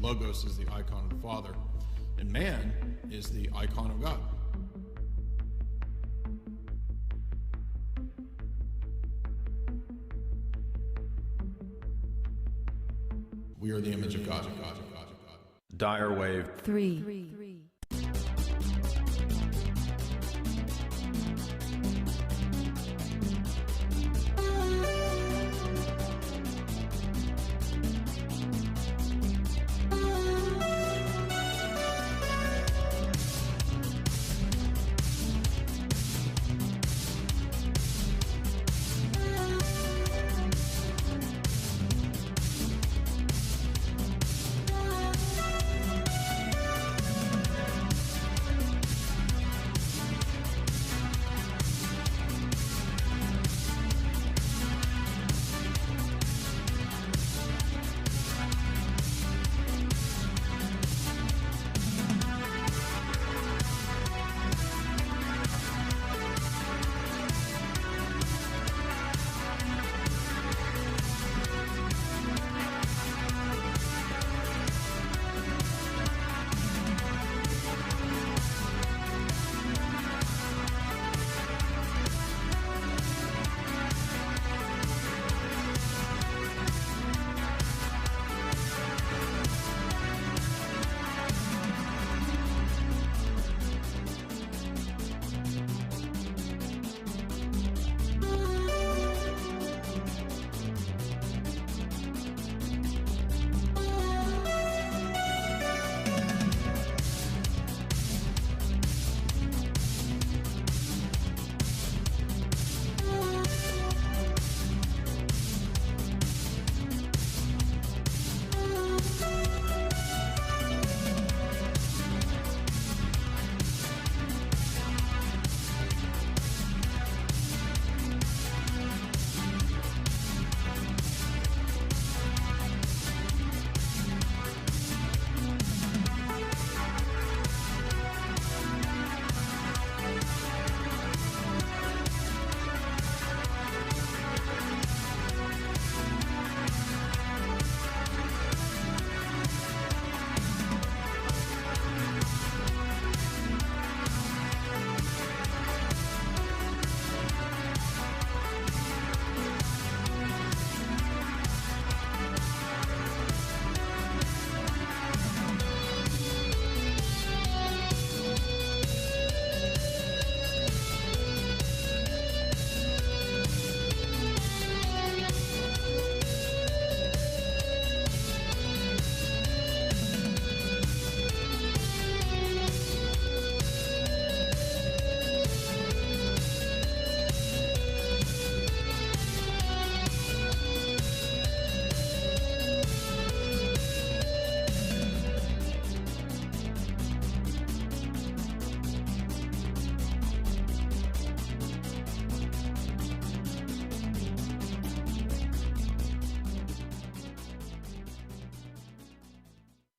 Logos is the icon of the Father, and man is the icon of God. We are the image of God. Dire Wave 3.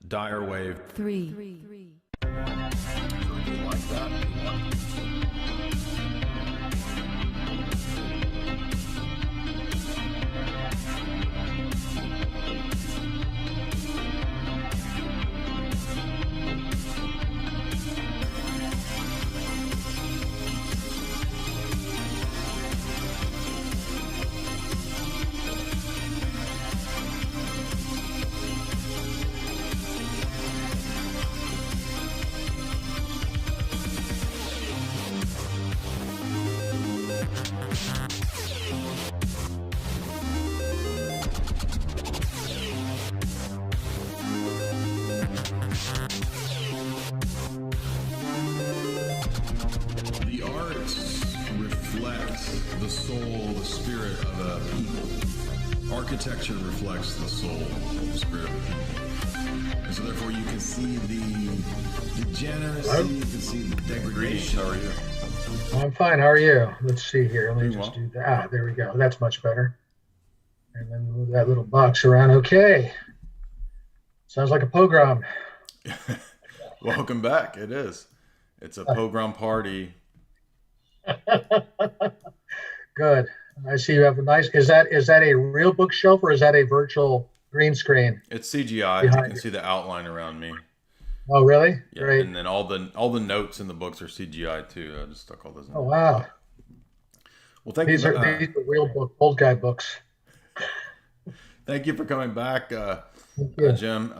Dire Wave 3. Like that. The arts reflect the soul, the spirit of a people. Architecture reflects the soul, the spirit of a people. And so therefore you can see the degeneracy, you can see the degradation. How are you? I'm fine. How are you? Let's see here. Let me Doing just well. do that. Ah, there we go. That's much better. And then move that little box around. Okay. Sounds like a pogrom. Welcome back. It is. It's a pogrom party. Good. I see you have a nice. Is that a real bookshelf or is that a virtual green screen It's CGI. You behind can you. see the outline around me. Oh, really? Yeah, Great. and then all the notes in the books are CGI too. I just stuck all those in Oh, there. wow. Well, thank you. These are real old guy books. Thank you for coming back, Thank you. Jim.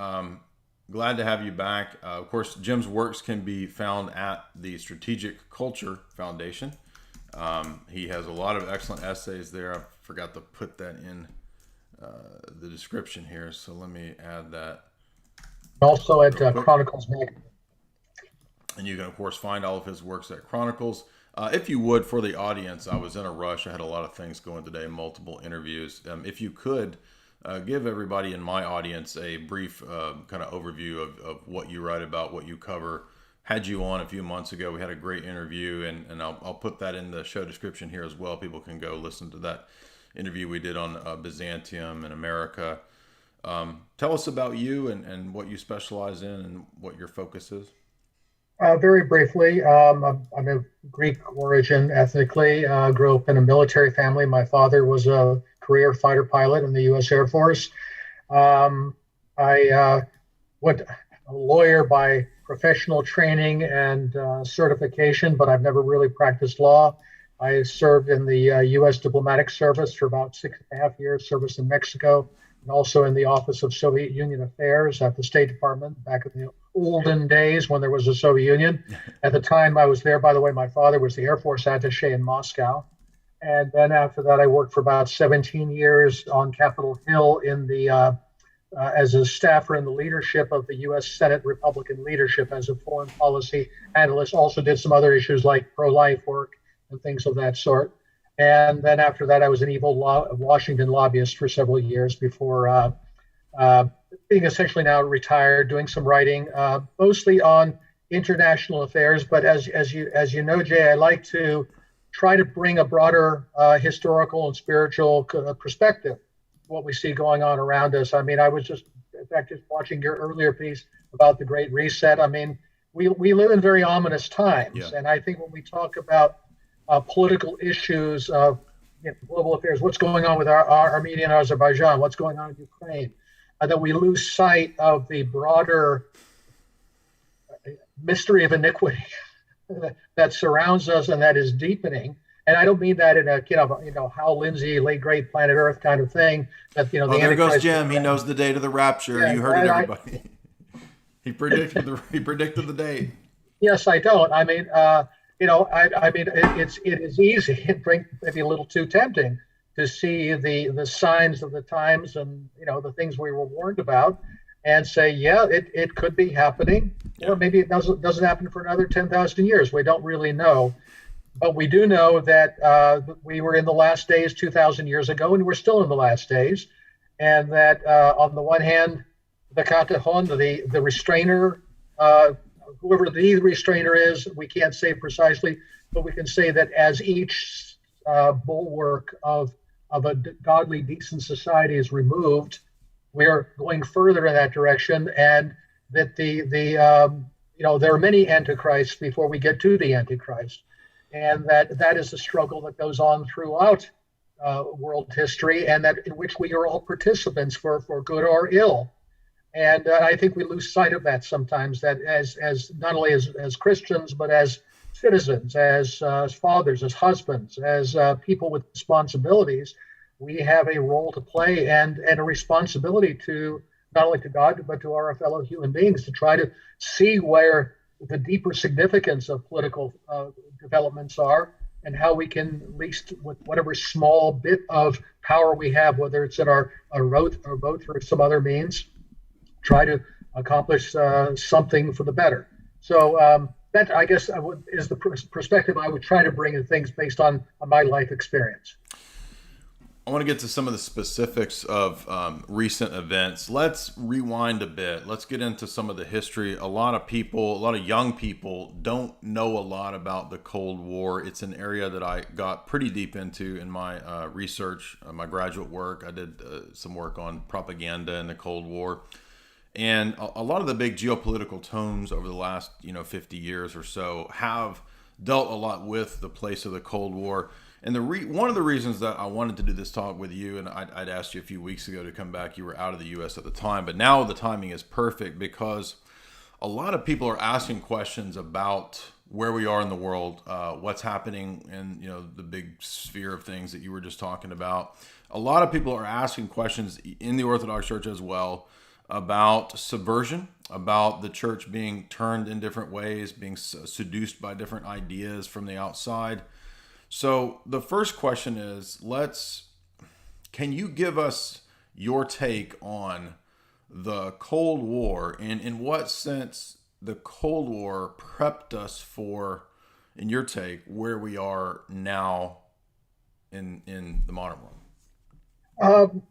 Glad to have you back. Of course, Jim's works can be found at the Strategic Culture Foundation. He has a lot of excellent essays there. I forgot to put that in the description here, so let me add that Also at real quick. Chronicles Magazine. And you can, of course, find all of his works at Chronicles. If you would, for the audience, I was in a rush. I had a lot of things going today, multiple interviews. If you could, give everybody in my audience a brief kind of overview of what you write about, what you cover. Had you on a few months ago. We had a great interview, and I'll put that in the show description here as well. People can go listen to that interview we did on Byzantium and America. Tell us about you and what you specialize in and what your focus is. Very briefly, I'm of Greek origin ethnically. Grew up in a military family. My father was a career fighter pilot in the U.S. Air Force. I went a lawyer by professional training and certification, but I've never really practiced law. I served in the U.S. diplomatic service for about 6.5 years, service in Mexico, and also in the Office of Soviet Union Affairs at the State Department back in the olden days when there was a Soviet Union. At the time I was there, by the way, my father was the Air Force attaché in Moscow. And then after that, I worked for about 17 years on Capitol Hill in the as a staffer in the leadership of the U.S. Senate Republican leadership as a foreign policy analyst. Also did some other issues like pro-life work and things of that sort. And then after that, I was an evil Washington lobbyist for several years before being essentially now retired, doing some writing, mostly on international affairs. But as you know, Jay, I like to try to bring a broader historical and spiritual perspective what we see going on around us. I mean, I was just, in fact, just watching your earlier piece about the Great Reset. I mean, we live in very ominous times. Yeah. And I think when we talk about political issues of global affairs, what's going on with our Armenia and Azerbaijan, what's going on in Ukraine, that we lose sight of the broader mystery of iniquity that surrounds us and that is deepening. And I don't mean that in a Hal Lindsey, late great Planet Earth kind of thing. That the there goes Antichrist Jim. He knows the date of the rapture. Yeah, You heard it, everybody. He predicted the date. Yes, I don't. I mean, it is easy and maybe a little too tempting to see the signs of the times and the things we were warned about, and say, yeah, it could be happening, or maybe it doesn't happen for another 10,000 years. We don't really know. But we do know that we were in the last days 2,000 years ago, and we're still in the last days. And that on the one hand, the Katahon, the restrainer, whoever the restrainer is, we can't say precisely, but we can say that as each bulwark of a godly, decent society is removed, we are going further in that direction, and that there are many antichrists before we get to the Antichrist. And that is a struggle that goes on throughout world history, and that in which we are all participants for good or ill. And I think we lose sight of that sometimes. That as not only as Christians, but as citizens, as fathers, as husbands, as people with responsibilities, we have a role to play and a responsibility to not only to God but to our fellow human beings to try to see where the deeper significance of political developments are, and how we can, at least with whatever small bit of power we have, whether it's in our vote or some other means, try to accomplish something for the better. So that, I guess, is the perspective I would try to bring in things based on my life experience. I want to get to some of the specifics of recent events. Let's rewind a bit. Let's get into some of the history. A lot of young people don't know a lot about the Cold War. It's an area that I got pretty deep into in my research, my graduate work. I did some work on propaganda in the Cold War. And a lot of the big geopolitical tones over the last 50 years or so have dealt a lot with the place of the Cold War. And one of the reasons that I wanted to do this talk with you, and I'd asked you a few weeks ago to come back, you were out of the U.S. at the time, but now the timing is perfect because a lot of people are asking questions about where we are in the world, what's happening in the big sphere of things that you were just talking about. A lot of people are asking questions in the Orthodox Church as well about subversion, about the church being turned in different ways, being seduced by different ideas from the outside. So the first question is, can you give us your take on the Cold War, and in what sense the Cold War prepped us for, in your take, where we are now in the modern world?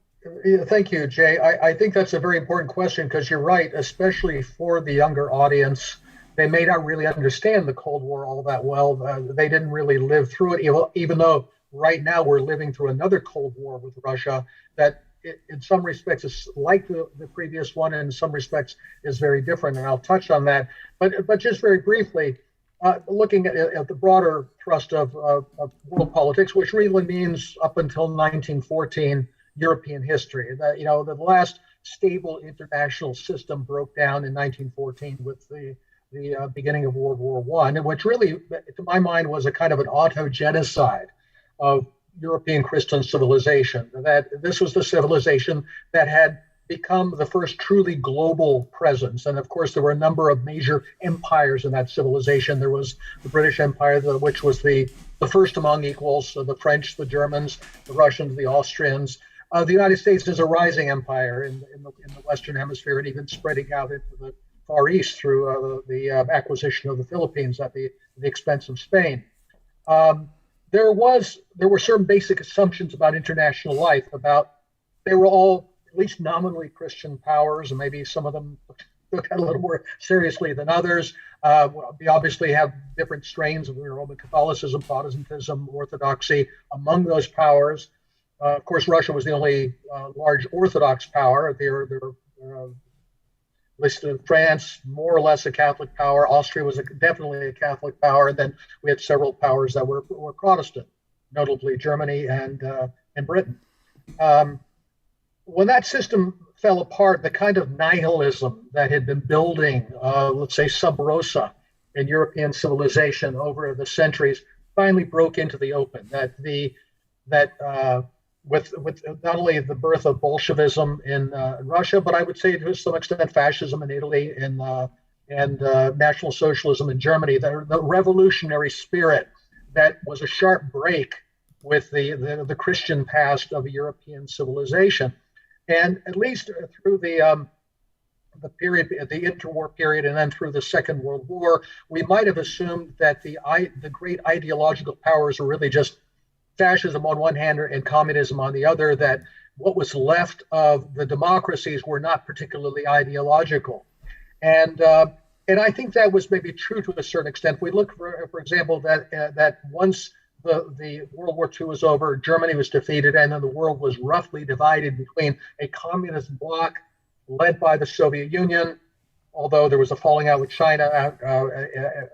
Thank you, Jay. I think that's a very important question because you're right, especially for the younger audience. They may not really understand the Cold War all that well. They didn't really live through it, even though right now we're living through another Cold War with Russia that in some respects is like the previous one, and in some respects is very different. And I'll touch on that. But just very briefly, looking at the broader thrust of world politics, which really means up until 1914 European history. That the last stable international system broke down in 1914 with the beginning of World War I, which really, to my mind, was a kind of an auto-genocide of European Christian civilization. That this was the civilization that had become the first truly global presence. And of course, there were a number of major empires in that civilization. There was the British Empire, which was the first among equals, so the French, the Germans, the Russians, the Austrians. The United States is a rising empire in the Western Hemisphere, and even spreading out into the Far East through the acquisition of the Philippines at the expense of Spain. There were certain basic assumptions about international life. They were all at least nominally Christian powers, and maybe some of them took that a little more seriously than others. We obviously have different strains of Roman Catholicism, Protestantism, Orthodoxy among those powers. Of course, Russia was the only large Orthodox power. They're listed France, more or less a Catholic power. Austria was definitely a Catholic power. And then we had several powers that were Protestant, notably Germany and Britain. When that system fell apart, the kind of nihilism that had been building, let's say sub rosa in European civilization over the centuries finally broke into the open. With not only the birth of Bolshevism in Russia, but I would say to some extent fascism in Italy and National Socialism in Germany, the revolutionary spirit that was a sharp break with the Christian past of European civilization. And at least through the period, the interwar period, and then through the Second World War, we might have assumed that the great ideological powers were really just fascism on one hand and communism on the other, that what was left of the democracies were not particularly ideological. And I think that was maybe true to a certain extent. We look, for example, that once the World War II was over, Germany was defeated, and then the world was roughly divided between a communist bloc led by the Soviet Union, although there was a falling out with China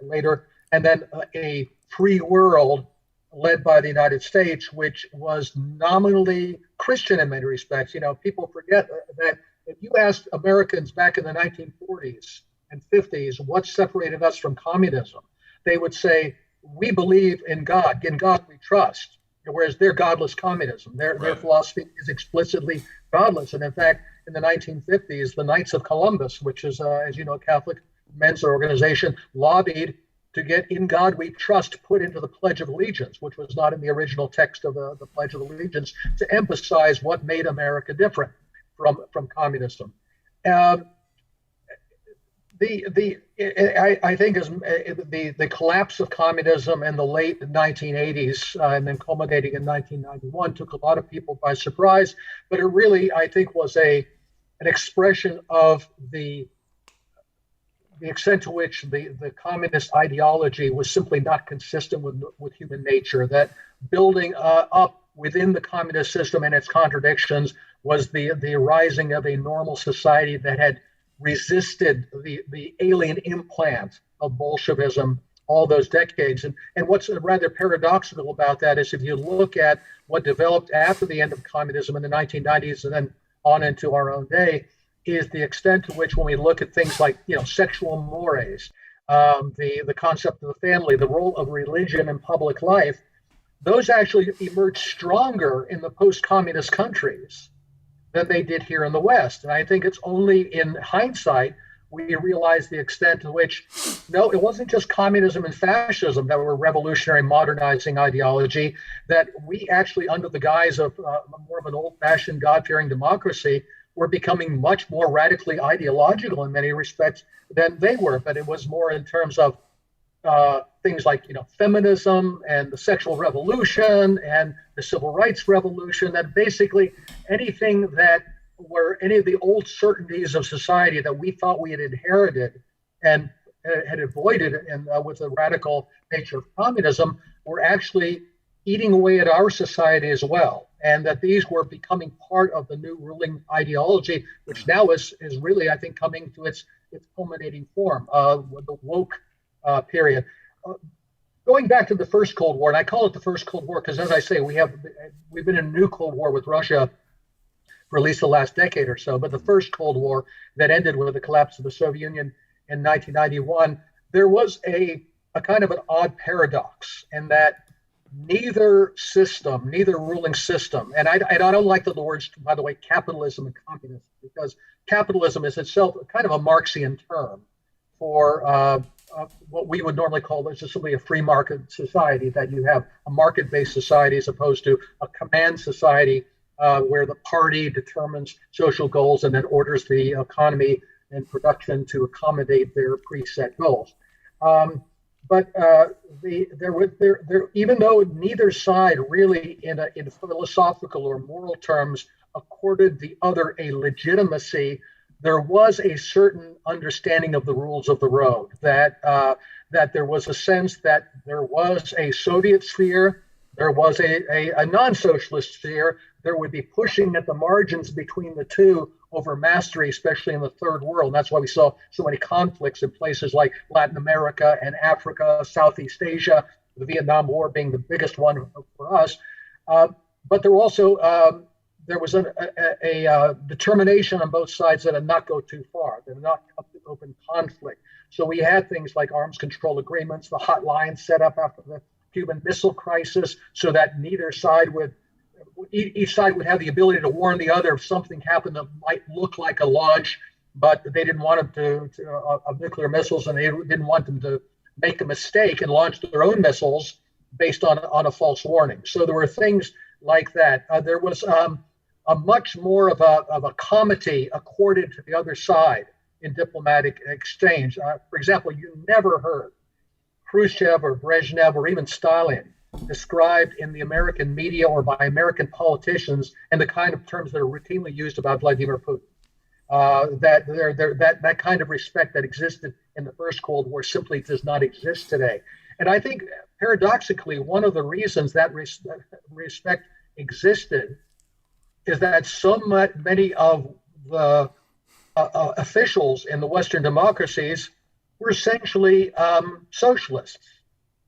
later, and then a free world led by the United States, which was nominally Christian in many respects. People forget that if you asked Americans back in the 1940s and 50s what separated us from communism, they would say, we believe in God we trust, whereas they're godless communism. Their philosophy is explicitly godless. And in fact, in the 1950s, the Knights of Columbus, which is, as you know, a Catholic men's organization, lobbied to get "In God We Trust" put into the Pledge of Allegiance, which was not in the original text of the Pledge of Allegiance, to emphasize what made America different from communism. I think as the collapse of communism in the late 1980s and then culminating in 1991 took a lot of people by surprise, but it really, I think, was an expression of the extent to which the communist ideology was simply not consistent with human nature, that building up within the communist system and its contradictions was the rising of a normal society that had resisted the alien implant of Bolshevism all those decades. And what's rather paradoxical about that is if you look at what developed after the end of communism in the 1990s and then on into our own day, is the extent to which when we look at things like sexual mores, the concept of the family, the role of religion in public life, those actually emerged stronger in the post-communist countries than they did here in the West. And I think it's only in hindsight we realize the extent to which, no, it wasn't just communism and fascism that were revolutionary, modernizing ideology, that we actually, under the guise of more of an old-fashioned, God-fearing democracy, were becoming much more radically ideological in many respects than they were. But it was more in terms of things like feminism and the sexual revolution and the civil rights revolution, that basically anything that were any of the old certainties of society that we thought we had inherited and had avoided with the radical nature of communism were actually eating away at our society as well. And that these were becoming part of the new ruling ideology, which now is really, I think, coming to its culminating form, the woke period. Going back to the first Cold War, and I call it the first Cold War because, as I say, we've been in a new Cold War with Russia for at least the last decade or so. But the first Cold War that ended with the collapse of the Soviet Union in 1991, there was a kind of an odd paradox in that neither ruling system, and I don't like the words, by the way, capitalism and communism, because capitalism is itself kind of a Marxian term for what we would normally call just simply a free market society, that you have a market-based society as opposed to a command society where the party determines social goals and then orders the economy and production to accommodate their preset goals. But even though neither side really, in philosophical or moral terms, accorded the other a legitimacy, there was a certain understanding of the rules of the road. That there was a sense that there was a Soviet sphere, there was a non-socialist sphere. There would be pushing at the margins between the two over mastery, especially in the third world. And that's why we saw so many conflicts in places like Latin America and Africa, Southeast Asia, the Vietnam War being the biggest one for us. But there also there was a determination on both sides that not go too far, that not up to open conflict. So we had things like arms control agreements, the hotline set up after the Cuban Missile Crisis, so that each side would have the ability to warn the other if something happened that might look like a launch, but they didn't want them of nuclear missiles, and they didn't want them to make a mistake and launch their own missiles based on a false warning. So there were things like that. There was a much more of a comity accorded to the other side in diplomatic exchange. For example, you never heard Khrushchev or Brezhnev or even Stalin described in the American media or by American politicians in the kind of terms that are routinely used about Vladimir Putin. That kind of respect that existed in the first Cold War simply does not exist today. And I think, paradoxically, one of the reasons that respect existed is that so many of the officials in the Western democracies were essentially socialists.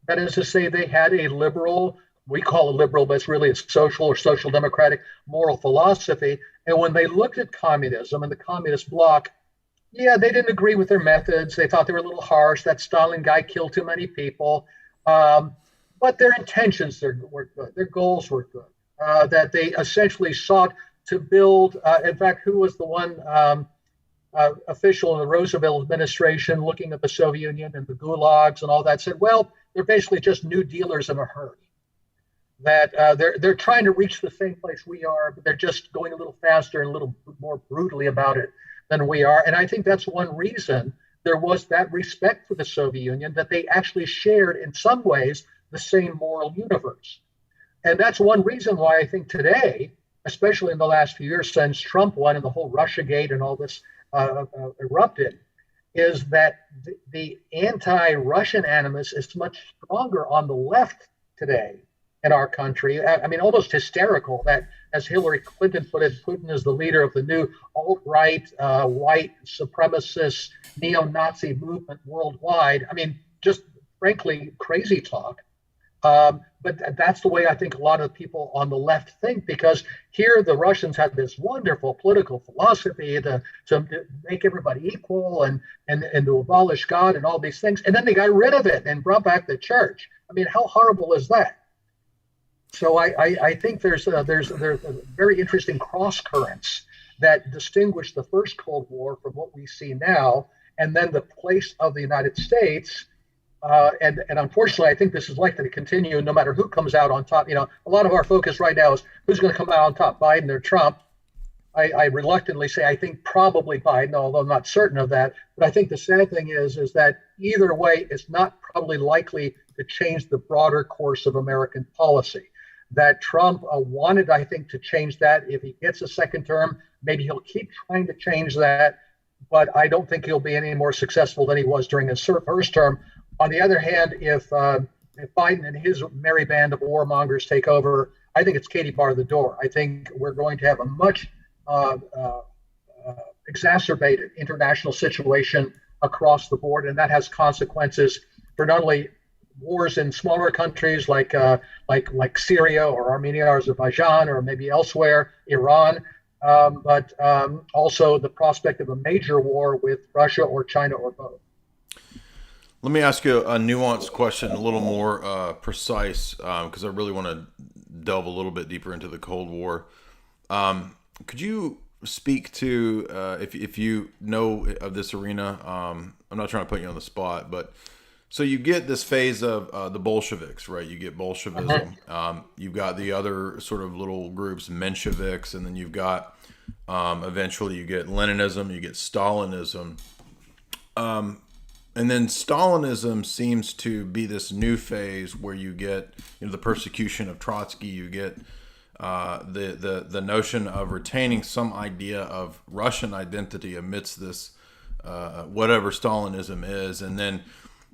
That is to say, they had a liberal, we call it liberal, but it's really a social or social democratic moral philosophy. And when they looked at communism and the communist bloc, yeah, they didn't agree with their methods. They thought they were a little harsh. That Stalin guy killed too many people. But their intentions were good. Their goals were good. That they essentially sought to build, in fact, who was the one official in the Roosevelt administration looking at the Soviet Union and the gulags and all that, said, well, they're basically just New Dealers in a hurry. That they're trying to reach the same place we are, but they're just going a little faster and a little more brutally about it than we are. And I think that's one reason there was that respect for the Soviet Union, that they actually shared in some ways the same moral universe. And that's one reason why I think today, especially in the last few years since Trump won and the whole Russiagate and all this erupted, is that the anti-Russian animus is much stronger on the left today in our country. I mean, almost hysterical that, as Hillary Clinton put it, Putin is the leader of the new alt-right, white supremacist, neo-Nazi movement worldwide. I mean, just frankly, crazy talk. But that's the way I think a lot of people on the left think, because here the Russians had this wonderful political philosophy to make everybody equal and to abolish God and all these things. And then they got rid of it and brought back the church. I mean, how horrible is that? So I think there's a very interesting cross currents that distinguish the first Cold War from what we see now, and then the place of the United States. And unfortunately, I think this is likely to continue no matter who comes out on top. A lot of our focus right now is who's going to come out on top, Biden or Trump. I reluctantly say I think probably Biden, although I'm not certain of that. But I think the sad thing is that either way, it's not probably likely to change the broader course of American policy. That Trump wanted, I think, to change that. If he gets a second term, maybe he'll keep trying to change that. But I don't think he'll be any more successful than he was during his first term. On the other hand, if Biden and his merry band of warmongers take over, I think it's Katie bar the door. I think we're going to have a much exacerbated international situation across the board, and that has consequences for not only wars in smaller countries like Syria or Armenia or Azerbaijan or maybe elsewhere, Iran, but also the prospect of a major war with Russia or China or both. Let me ask you a nuanced question, a little more precise, because I really want to delve a little bit deeper into the Cold War. Could you speak to, if you know of this arena, I'm not trying to put you on the spot, but so you get this phase of the Bolsheviks, right? You get Bolshevism. You've got the other sort of little groups, Mensheviks, and then you've got, eventually you get Leninism, you get Stalinism. And then Stalinism seems to be this new phase where you get, the persecution of Trotsky. You get the notion of retaining some idea of Russian identity amidst this whatever Stalinism is. And then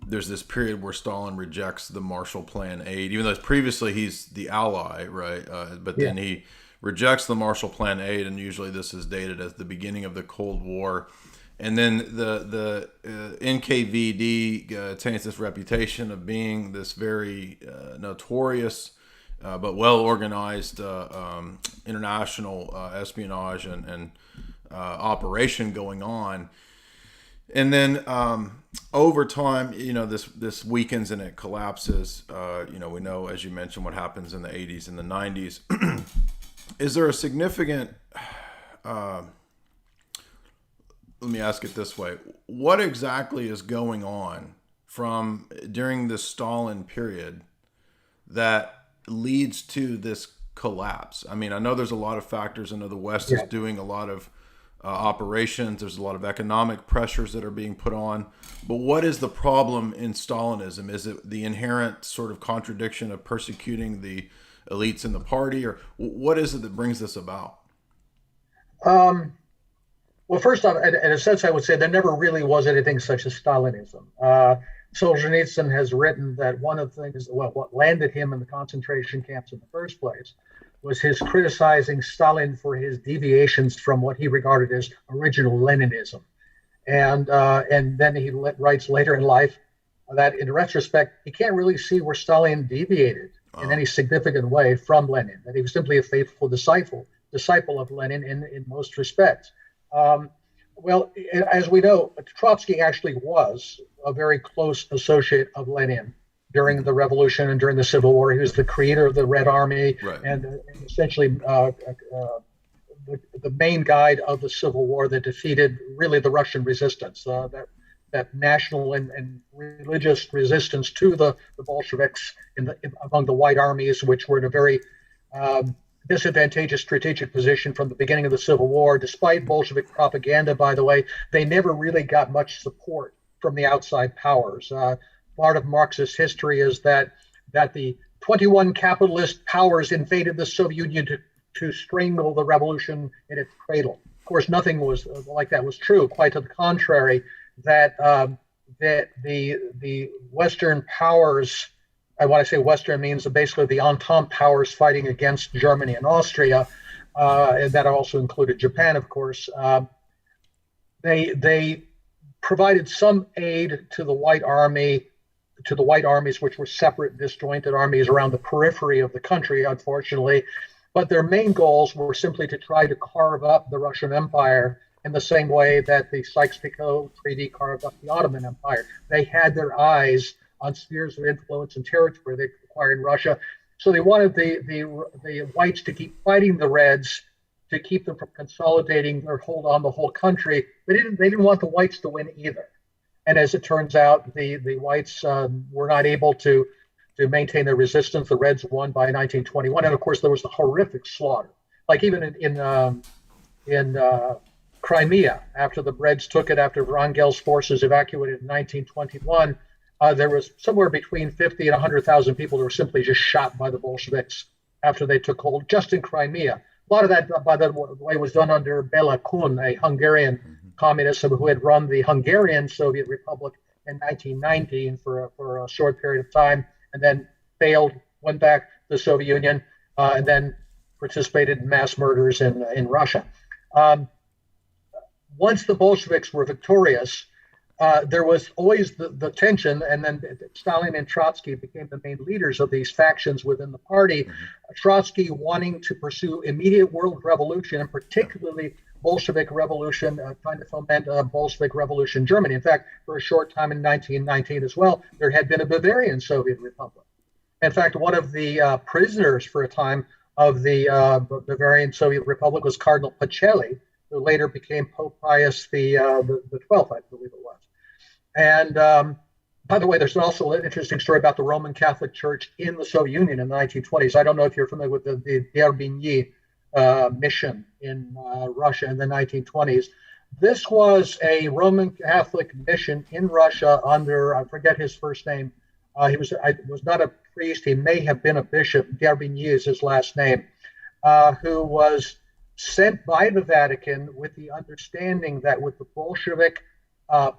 there's this period where Stalin rejects the Marshall Plan aid, even though previously he's the ally, right? But then he rejects the Marshall Plan aid, and usually this is dated as the beginning of the Cold War. And then the NKVD attains this reputation of being this very notorious but well-organized international espionage and operation going on. And then over time, this weakens and it collapses. We know, as you mentioned, what happens in the 80s and the 90s. Is there a significant... let me ask it this way. What exactly is going on during the Stalin period that leads to this collapse? I mean, I know there's a lot of factors. I know the West is doing a lot of operations. There's a lot of economic pressures that are being put on. But what is the problem in Stalinism? Is it the inherent sort of contradiction of persecuting the elites in the party? Or what is it that brings this about? Well, first off, in a sense, I would say there never really was anything such as Stalinism. Solzhenitsyn has written that one of the things, what landed him in the concentration camps in the first place was his criticizing Stalin for his deviations from what he regarded as original Leninism. And then he writes later in life that in retrospect, he can't really see where Stalin deviated in any significant way from Lenin, that he was simply a faithful disciple of Lenin in most respects. Well, as we know, Trotsky actually was a very close associate of Lenin during the revolution and during the Civil War. He was the creator of the Red Army, right, and essentially the main guide of the Civil War that defeated really the Russian resistance, that national and religious resistance to the Bolsheviks among the white armies, which were in a very disadvantageous strategic position from the beginning of the Civil War. Despite Bolshevik propaganda, by the way, they never really got much support from the outside powers. Part of Marxist history is that the 21 capitalist powers invaded the Soviet Union to strangle the revolution in its cradle. Of course, nothing was like that was true. Quite to the contrary, that the Western powers, and when I say Western, means basically the Entente powers fighting against Germany and Austria, and that also included Japan, of course. They provided some aid to the White Army to the white armies, which were separate, disjointed armies around the periphery of the country, unfortunately. But their main goals were simply to try to carve up the Russian Empire in the same way that the Sykes-Picot Treaty carved up the Ottoman Empire. They had their eyes on spheres of influence and territory they acquired in Russia. So they wanted the whites to keep fighting the Reds, to keep them from consolidating their hold on the whole country. They didn't want the whites to win either. And as it turns out, the whites were not able to maintain their resistance. The Reds won by 1921, and of course there was the horrific slaughter. Like even in Crimea, after the Reds took it, after Wrangel's forces evacuated in 1921, there was somewhere between 50 and 100,000 people that were simply just shot by the Bolsheviks after they took hold, just in Crimea. A lot of that, by the way, was done under Bela Kun, a Hungarian communist who had run the Hungarian Soviet Republic in 1919 for a short period of time, and then failed, went back to the Soviet Union, and then participated in mass murders in Russia. Once the Bolsheviks were victorious, there was always the tension, and then Stalin and Trotsky became the main leaders of these factions within the party. Trotsky wanting to pursue immediate world revolution, and particularly Bolshevik revolution, trying to foment a Bolshevik revolution in Germany. In fact, for a short time in 1919 as well, there had been a Bavarian Soviet Republic. In fact, one of the prisoners for a time of the Bavarian Soviet Republic was Cardinal Pacelli, who later became Pope Pius the 12th, I believe it was. And by the way, there's also an interesting story about the Roman Catholic Church in the Soviet Union in the 1920s. I don't know if you're familiar with the Derbigny mission in Russia in the 1920s. This was a Roman Catholic mission in Russia under, I forget his first name. He was not a priest. He may have been a bishop. Derbigny is his last name, who was sent by the Vatican with the understanding that with the Bolshevik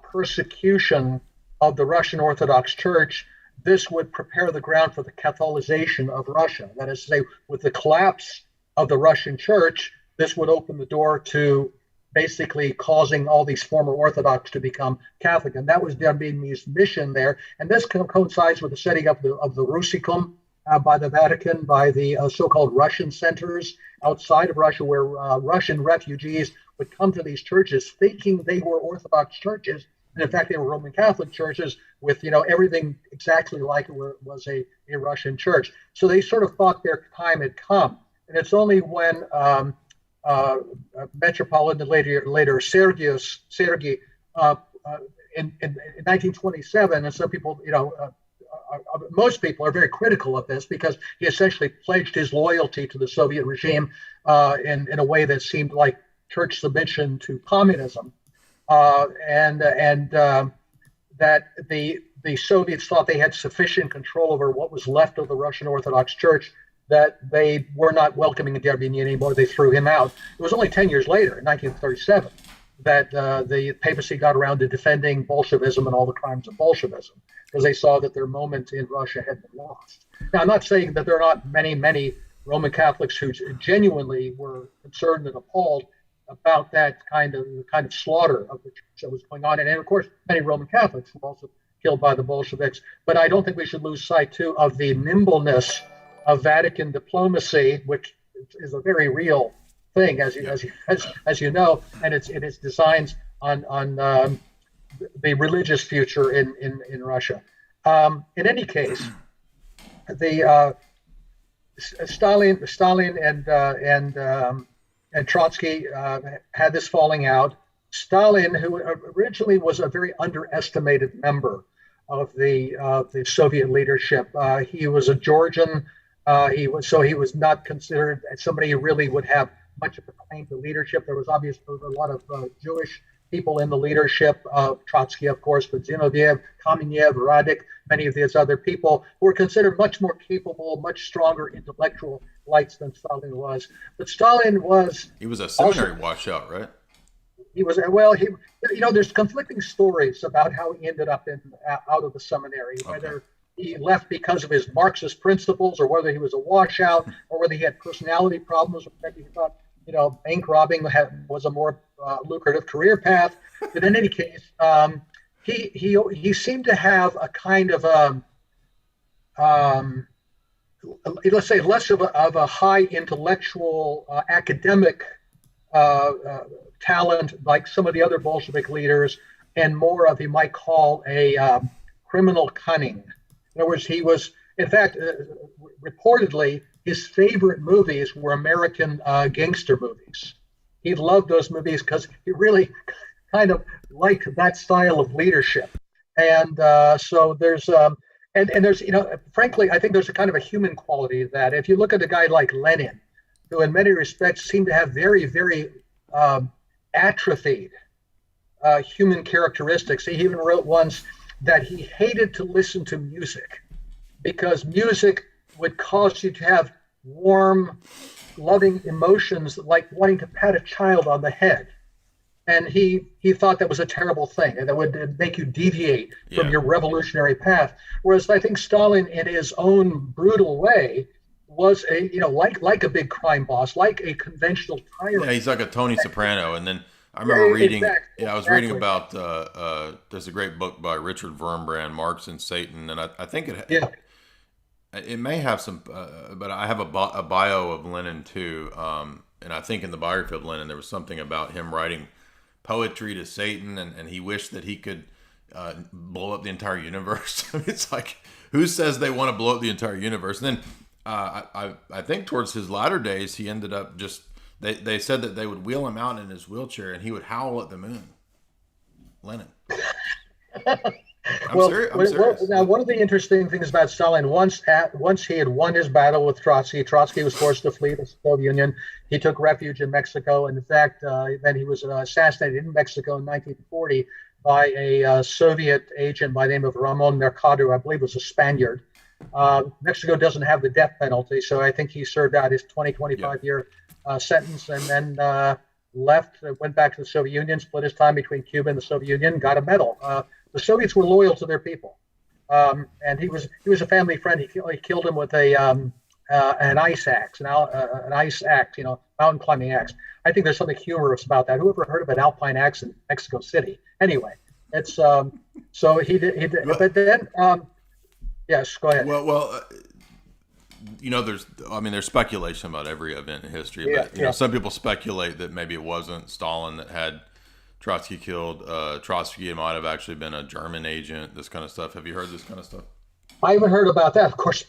persecution of the Russian Orthodox Church, this would prepare the ground for the Catholicization of Russia. That is to say, with the collapse of the Russian Church, this would open the door to basically causing all these former Orthodox to become Catholic. And that was Derbigny's mission there. And this coincides with the setting up of the Rusicum by the Vatican, by the so-called Russian centers outside of Russia, where Russian refugees would come to these churches thinking they were Orthodox churches. And in fact, they were Roman Catholic churches with, everything exactly like it was a Russian church. So they sort of thought their time had come. And it's only when Metropolitan, later Sergei, in 1927, and some people, most people are very critical of this because he essentially pledged his loyalty to the Soviet regime in a way that seemed like church submission to communism, and that the Soviets thought they had sufficient control over what was left of the Russian Orthodox Church, that they were not welcoming Derbigny anymore. They threw him out. It was only 10 years later, in 1937, that the papacy got around to defending Bolshevism and all the crimes of Bolshevism, because they saw that their moment in Russia had been lost. Now, I'm not saying that there are not many Roman Catholics who genuinely were concerned and appalled about that kind of slaughter of the church that was going on. And of course, many Roman Catholics were also killed by the Bolsheviks. But I don't think we should lose sight, too, of the nimbleness of Vatican diplomacy, which is a very real thing, as you know, and its designs on the religious future in Russia. In any case, the Stalin and Trotsky had this falling out. Stalin, who originally was a very underestimated member of the Soviet leadership, he was a Georgian. He was not considered as somebody who really would have much of a claim to leadership. There was obviously a lot of Jewish people in the leadership of Trotsky, of course, but Zinoviev, Kamenev, Radek, many of these other people who were considered much more capable, much stronger intellectual lights than Stalin was. But Stalin was... He was a seminary washout, right? He was, there's conflicting stories about how he ended up out of the seminary, whether he left because of his Marxist principles, or whether he was a washout, or whether he had personality problems, or maybe he thought, bank robbing was a more lucrative career path. But in any case, he seemed to have a kind of um, let's say less of a high intellectual academic talent like some of the other Bolshevik leaders, and more of, you might call, a criminal cunning. In other words, he was, in fact, reportedly, his favorite movies were American gangster movies. He loved those movies because he really kind of liked that style of leadership. And so there's, and there's, frankly, I think there's a kind of a human quality to that. If you look at a guy like Lenin, who in many respects seemed to have very, very atrophied human characteristics. He even wrote once that he hated to listen to music because music would cause you to have warm, loving emotions like wanting to pat a child on the head. And he thought that was a terrible thing, and that would make you deviate from your revolutionary path. Whereas I think Stalin, in his own brutal way, was like a big crime boss, like a conventional tyrant. Yeah, he's like a Tony Soprano. And then I remember reading. Exactly, I was reading about. There's a great book by Richard Wurmbrand, Marx and Satan, and I think it may have some, but I have a bio of Lenin too, and I think in the biography of Lenin there was something about him writing poetry to Satan, and he wished that he could blow up the entire universe. It's like, who says they want to blow up the entire universe? And then I think towards his latter days, he ended up just, they said that they would wheel him out in his wheelchair and he would howl at the moon. Lenin. I'm serious. Now, one of the interesting things about Stalin, once he had won his battle with Trotsky was forced to flee the Soviet Union. He took refuge in Mexico, and in fact, then he was assassinated in Mexico in 1940 by a Soviet agent by the name of Ramon Mercado, I believe was a Spaniard. Mexico doesn't have the death penalty, so I think he served out his 25-year sentence, and then left, went back to the Soviet Union, split his time between Cuba and the Soviet Union, got a medal. The Soviets were loyal to their people, and he was a family friend. He killed him with an ice axe, an ice axe, mountain climbing axe. I think there's something humorous about that. Whoever heard of an alpine axe in Mexico City? Anyway, it's so he did. But then, yes, go ahead. Well, there's speculation about every event in history, but some people speculate that maybe it wasn't Stalin that had Trotsky killed. Trotsky might have actually been a German agent, this kind of stuff. Have you heard this kind of stuff? I haven't heard about that. Of course,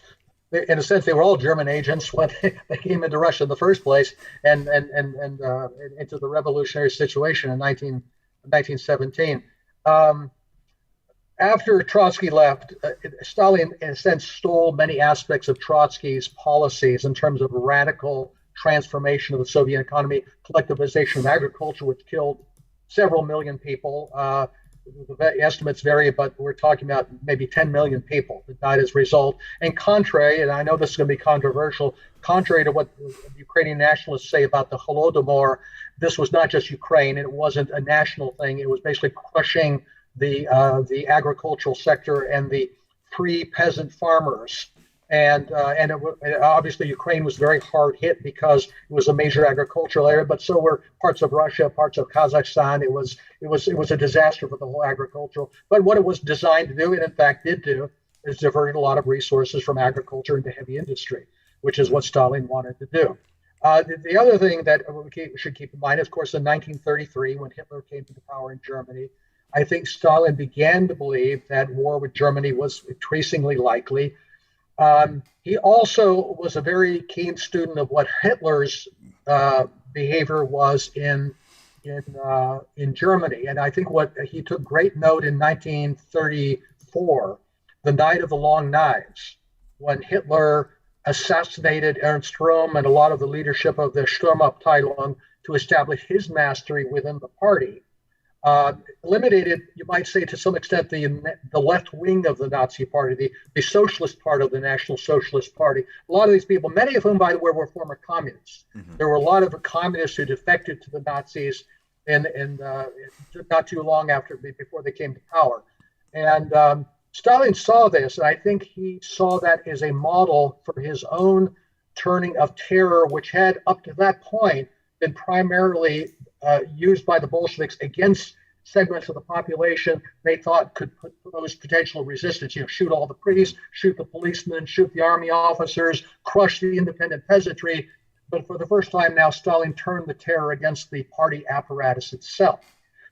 in a sense, they were all German agents when they came into Russia in the first place and into the revolutionary situation in 1917. After Trotsky left, Stalin, in a sense, stole many aspects of Trotsky's policies in terms of radical transformation of the Soviet economy, collectivization of agriculture, which killed several million people. The estimates vary, but we're talking about maybe 10 million people that died as a result. And contrary, and I know this is going to be controversial, contrary to what Ukrainian nationalists say about the Holodomor, this was not just Ukraine. It wasn't a national thing. It was basically crushing the agricultural sector and the free peasant farmers. And obviously Ukraine was very hard hit because it was a major agricultural area, but so were parts of Russia, parts of Kazakhstan. It was a disaster for the whole agricultural. But what it was designed to do, and in fact did do, is diverted a lot of resources from agriculture into heavy industry, which is what Stalin wanted to do. The other thing that we should keep in mind, of course, in 1933, when Hitler came to power in Germany, I think Stalin began to believe that war with Germany was increasingly likely. He also was a very keen student of what Hitler's behavior was in Germany, and I think what he took great note in 1934, the Night of the Long Knives, when Hitler assassinated Ernst Röhm and a lot of the leadership of the Sturmabteilung to establish his mastery within the party. Eliminated, you might say, to some extent, the left wing of the Nazi Party, the socialist part of the National Socialist Party. A lot of these people, many of whom, by the way, were former communists. Mm-hmm. There were a lot of communists who defected to the Nazis, and not too long before they came to power. And Stalin saw this, and I think he saw that as a model for his own turning of terror, which had up to that point been primarily used by the Bolsheviks against segments of the population they thought could pose potential resistance. Shoot all the priests, shoot the policemen, shoot the army officers, crush the independent peasantry. But for the first time now, Stalin turned the terror against the party apparatus itself.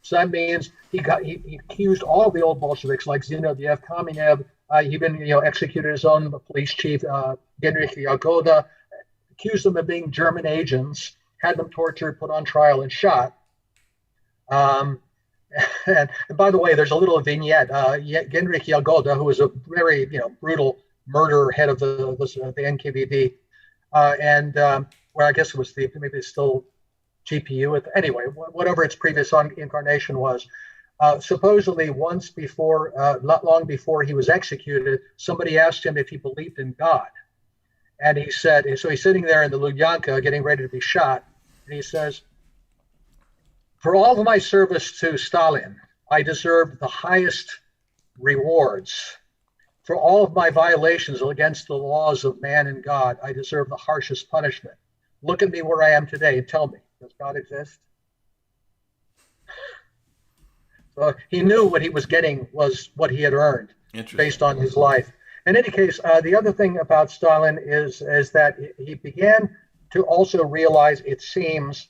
So that means he accused all the old Bolsheviks like Zinoviev, Kamenev. He even executed his own police chief, Genrikh Yagoda, accused them of being German agents, had them tortured, put on trial, and shot. And by the way, there's a little vignette. Genrikh Yagoda, who was a very brutal murderer, head of the NKVD, and where I guess it was maybe it's still GPU. Anyway, whatever its previous incarnation was. Supposedly, once before, not long before he was executed, somebody asked him if he believed in God. And he said, so he's sitting there in the Lubyanka getting ready to be shot. And he says, "For all of my service to Stalin, I deserved the highest rewards. For all of my violations against the laws of man and God, I deserve the harshest punishment. Look at me where I am today and tell me, does God exist?" So he knew what he was getting was what he had earned based on his life. In any case, the other thing about Stalin is that he began to also realize, it seems,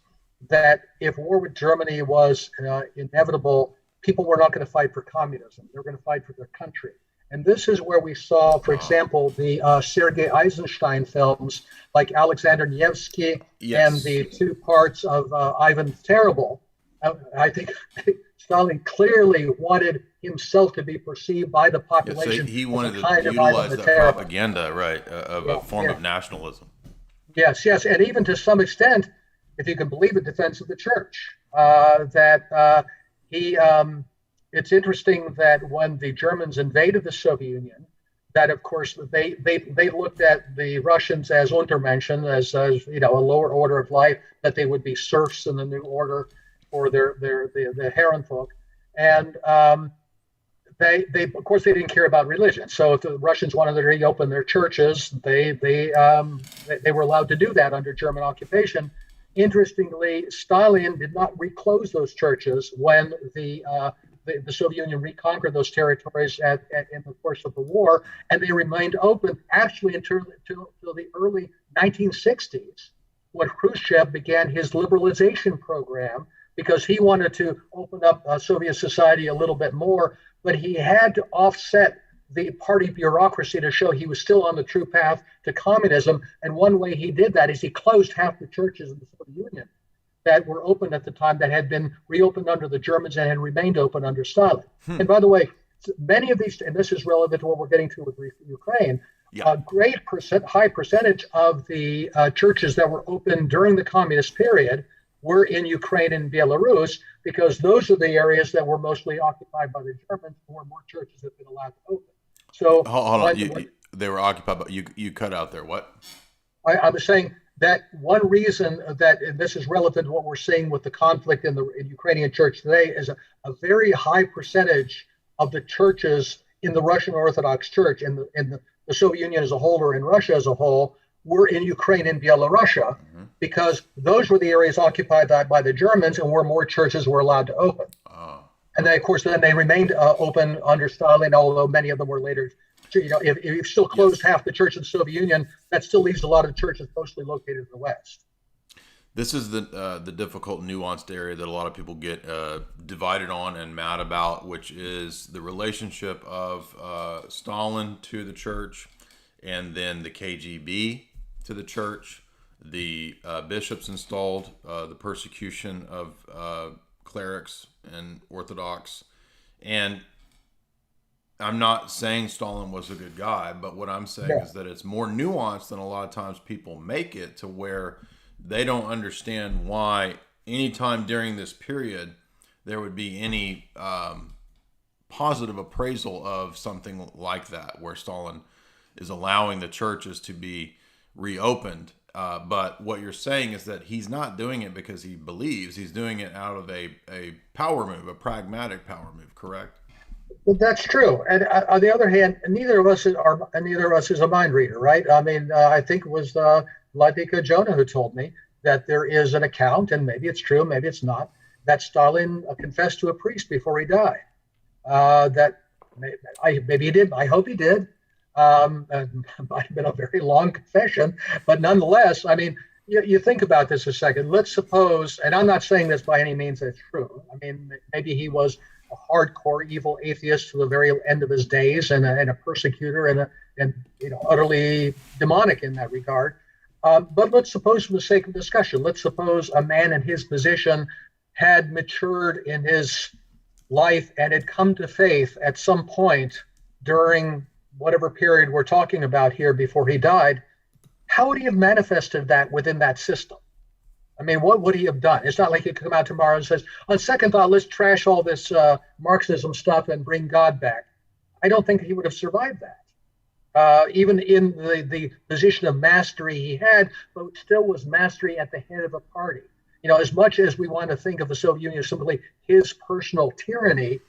that if war with Germany was inevitable, people were not going to fight for communism. They were going to fight for their country. And this is where we saw, for example, the Sergei Eisenstein films like Alexander Nevsky and the two parts of Ivan the Terrible. I think Stalin clearly wanted himself to be perceived by the population. So he wanted to utilize that propaganda, right, of a form of nationalism. Yes. And even to some extent, if you can believe it, defense of the church. It's interesting that when the Germans invaded the Soviet Union, that of course they looked at the Russians as Untermenschen, as a lower order of life, that they would be serfs in the new order for the Herrenvolk, and they of course they didn't care about religion. So if the Russians wanted to reopen their churches, they were allowed to do that under German occupation. Interestingly, Stalin did not reclose those churches when the Soviet Union reconquered those territories in the course of the war, and they remained open actually until the early 1960s, when Khrushchev began his liberalization program, because he wanted to open up Soviet society a little bit more, but he had to offset the party bureaucracy to show he was still on the true path to communism. And one way he did that is he closed half the churches in the Soviet Union that were open at the time, that had been reopened under the Germans and had remained open under Stalin. And by the way, many of these, and this is relevant to what we're getting to with Ukraine, a high percentage of the churches that were open during the communist period were in Ukraine and Belarus, because those are the areas that were mostly occupied by the Germans, where more churches have been allowed to open. So hold on, they were occupied, but you cut out there. What? I was saying that one reason that, and this is relevant to what we're seeing with the conflict in the Ukrainian church today, is a very high percentage of the churches in the Russian Orthodox Church, in the Soviet Union as a whole, or in Russia as a whole, were in Ukraine and Belarus, because those were the areas occupied by the Germans, and where more churches were allowed to open. And then, of course, they remained open under Stalin, although many of them were later. If you still closed half the church in the Soviet Union, that still leaves a lot of churches mostly located in the West. This is the difficult, nuanced area that a lot of people get divided on and mad about, which is the relationship of Stalin to the church, and then the KGB to the church, the bishops installed, the persecution of clerics and Orthodox. And I'm not saying Stalin was a good guy, but what I'm saying is that it's more nuanced than a lot of times people make it, to where they don't understand why anytime during this period there would be any positive appraisal of something like that, where Stalin is allowing the churches to be reopened. But what you're saying is that he's not doing it because he believes. He's doing it out of a power move, a pragmatic power move, correct? Well, that's true. And on the other hand, neither of us is a mind reader, right? I mean, I think it was Vladika Jonah who told me that there is an account, and maybe it's true, maybe it's not, that Stalin confessed to a priest before he died. Maybe he did. I hope he did. It might have been a very long confession, but nonetheless, I mean, you think about this a second. Let's suppose, and I'm not saying this by any means that's true. I mean, maybe he was a hardcore evil atheist to the very end of his days, and a persecutor, and utterly demonic in that regard. But let's suppose, for the sake of discussion, let's suppose a man in his position had matured in his life and had come to faith at some point during whatever period we're talking about here before he died. How would he have manifested that within that system? I mean, what would he have done? It's not like he could come out tomorrow and says, on second thought, let's trash all this Marxism stuff and bring God back. I don't think he would have survived that. Even in the position of mastery he had, but still was mastery at the head of a party. As much as we want to think of the Soviet Union as simply his personal tyranny,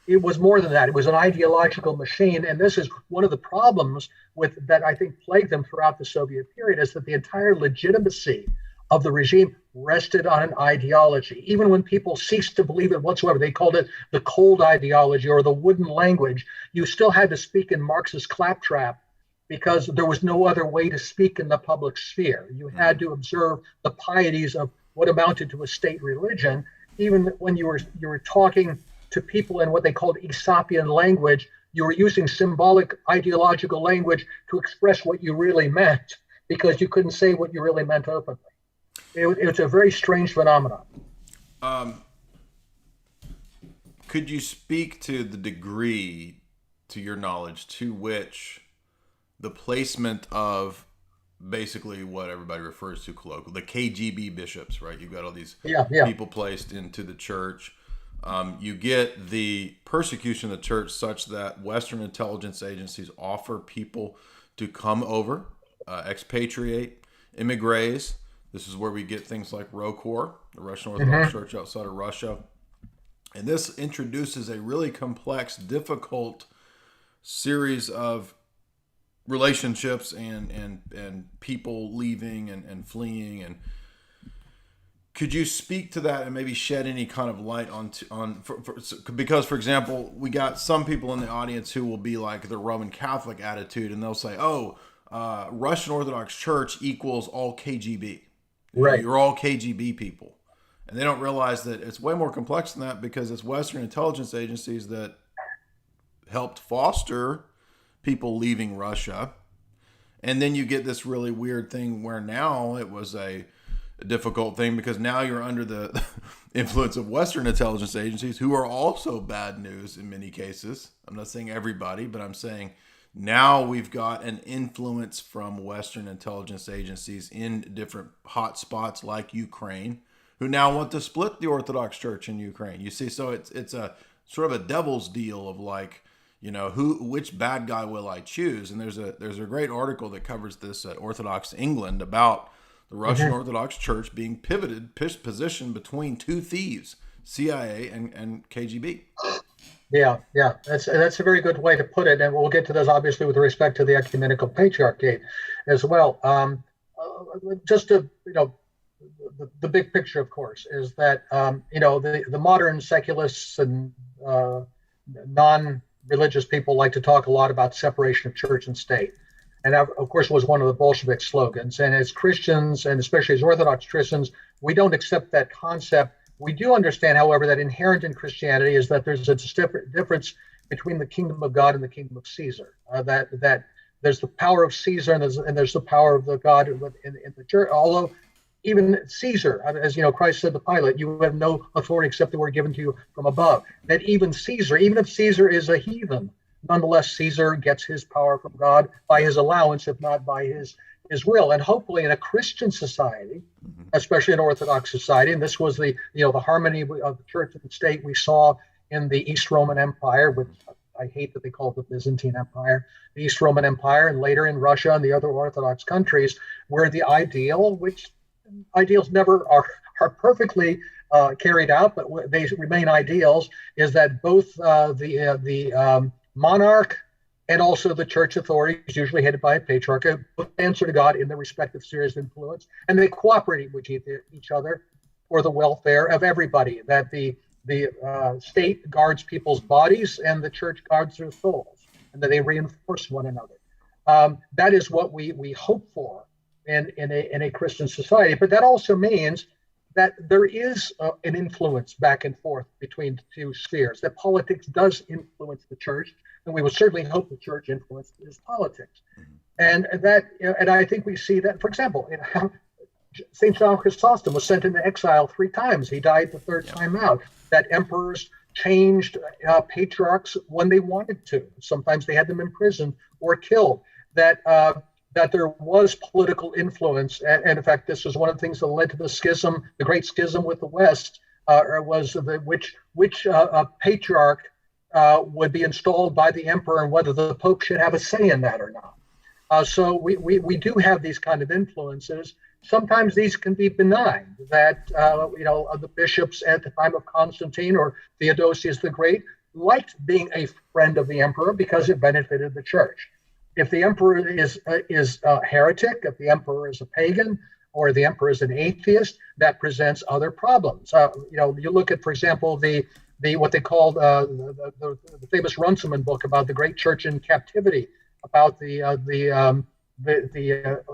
it was more than that. It was an ideological machine. And this is one of the problems that I think plagued them throughout the Soviet period, is that the entire legitimacy of the regime rested on an ideology. Even when people ceased to believe it whatsoever, they called it the cold ideology or the wooden language. You still had to speak in Marxist claptrap because there was no other way to speak in the public sphere. You had to observe the pieties of what amounted to a state religion, even when you were talking to people in what they called Aesopian language. You were using symbolic ideological language to express what you really meant, because you couldn't say what you really meant openly. It's a very strange phenomenon. Could you speak to the degree, to your knowledge, to which the placement of basically what everybody refers to colloquially, the KGB bishops, right? You've got all these people placed into the church. You get the persecution of the church such that Western intelligence agencies offer people to come over, expatriate, immigrés. This is where we get things like ROKOR, the Russian Orthodox Church outside of Russia. And this introduces a really complex, difficult series of relationships and people leaving and fleeing. And could you speak to that and maybe shed any kind of light because, for example, we got some people in the audience who will be like the Roman Catholic attitude, and they'll say, Russian Orthodox Church equals all KGB. Right. You're all KGB people. And they don't realize that it's way more complex than that, because it's Western intelligence agencies that helped foster people leaving Russia. And then you get this really weird thing where now it was a difficult thing, because now you're under the influence of Western intelligence agencies, who are also bad news in many cases. I'm not saying everybody, but I'm saying now we've got an influence from Western intelligence agencies in different hot spots like Ukraine, who now want to split the Orthodox Church in Ukraine. You see, so it's a sort of a devil's deal of like, which bad guy will I choose? And there's a great article that covers this at Orthodox England about the Russian Orthodox Church being positioned between two thieves, CIA and KGB. Yeah, that's a very good way to put it, and we'll get to those obviously with respect to the ecumenical patriarchate as well. Just to the big picture, of course, is that the modern secularists and non-religious people like to talk a lot about separation of church and state, and that, of course, was one of the Bolshevik slogans. And as Christians, and especially as Orthodox Christians, we don't accept that concept. We do understand, however, that inherent in Christianity is that there's a difference between the kingdom of God and the kingdom of Caesar. That there's the power of Caesar and there's the power of the God in the church. Although even Caesar, as Christ said to Pilate, you have no authority except the word given to you from above. That even Caesar, even if Caesar is a heathen, nonetheless Caesar gets his power from God by his allowance, if not by his will. And hopefully in a Christian society, especially an Orthodox society, and this was the harmony of the church and the state we saw in the East Roman Empire, which I hate that they call it the Byzantine Empire, the East Roman Empire, and later in Russia and the other Orthodox countries, where the ideal, which ideals never are perfectly carried out, but they remain ideals, is that both the monarch and also the church authorities, usually headed by a patriarch, answer to God in their respective spheres of influence, and they cooperate with each other for the welfare of everybody, that the state guards people's bodies and the church guards their souls, and that they reinforce one another. That is what we hope for in a Christian society. But that also means that there is an influence back and forth between the two spheres, that politics does influence the church, and we would certainly hope the church influences politics. And I think we see that, for example, St. John Chrysostom was sent into exile 3 times. He died the 3rd time out. That emperors changed patriarchs when they wanted to. Sometimes they had them imprisoned or killed. That there was political influence, and in fact, this was one of the things that led to the schism, the Great Schism with the West, was which patriarch would be installed by the emperor, and whether the Pope should have a say in that or not. So we do have these kind of influences. Sometimes these can be benign. That the bishops at the time of Constantine or Theodosius the Great liked being a friend of the emperor because it benefited the church. If the emperor is a heretic, if the emperor is a pagan, or the emperor is an atheist, that presents other problems. You look at, for example, the what they called the famous Runciman book about the great church in captivity, about the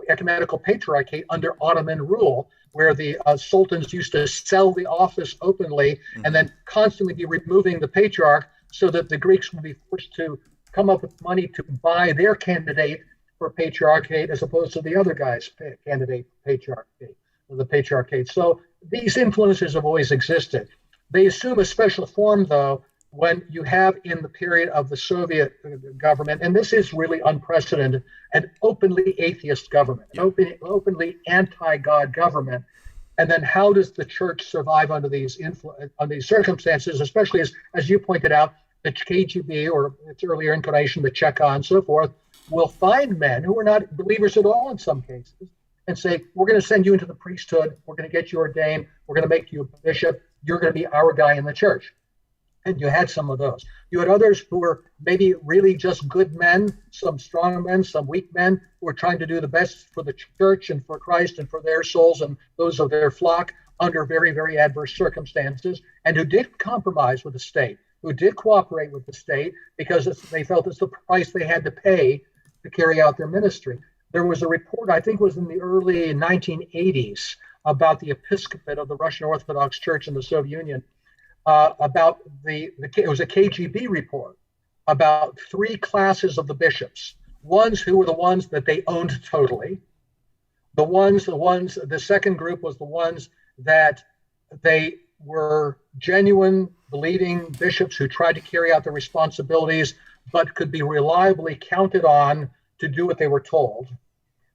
ecumenical patriarchate under Ottoman rule, where the sultans used to sell the office openly and then constantly be removing the patriarch so that the Greeks would be forced to come up with money to buy their candidate for patriarchate as opposed to the other guy's candidate for the patriarchate. So these influences have always existed. They assume a special form, though, when you have in the period of the Soviet government, and this is really unprecedented, an openly atheist government, an openly anti-God government. And then how does the church survive under these circumstances, especially as you pointed out, the KGB or its earlier incarnation, the Cheka and so forth, will find men who are not believers at all in some cases and say, we're going to send you into the priesthood, we're going to get you ordained, we're going to make you a bishop, you're going to be our guy in the church. And you had some of those. You had others who were maybe really just good men, some strong men, some weak men, who were trying to do the best for the church and for Christ and for their souls and those of their flock under very, very adverse circumstances, and who did compromise with the state, who did cooperate with the state because they felt it's the price they had to pay to carry out their ministry. There was a report, I think it was in the early 1980s, about the episcopate of the Russian Orthodox Church in the Soviet Union, about it was a KGB report about 3 classes of the bishops. Ones who were the ones that they owned totally. The second group was the ones that they were genuine, believing bishops who tried to carry out their responsibilities, but could be reliably counted on to do what they were told.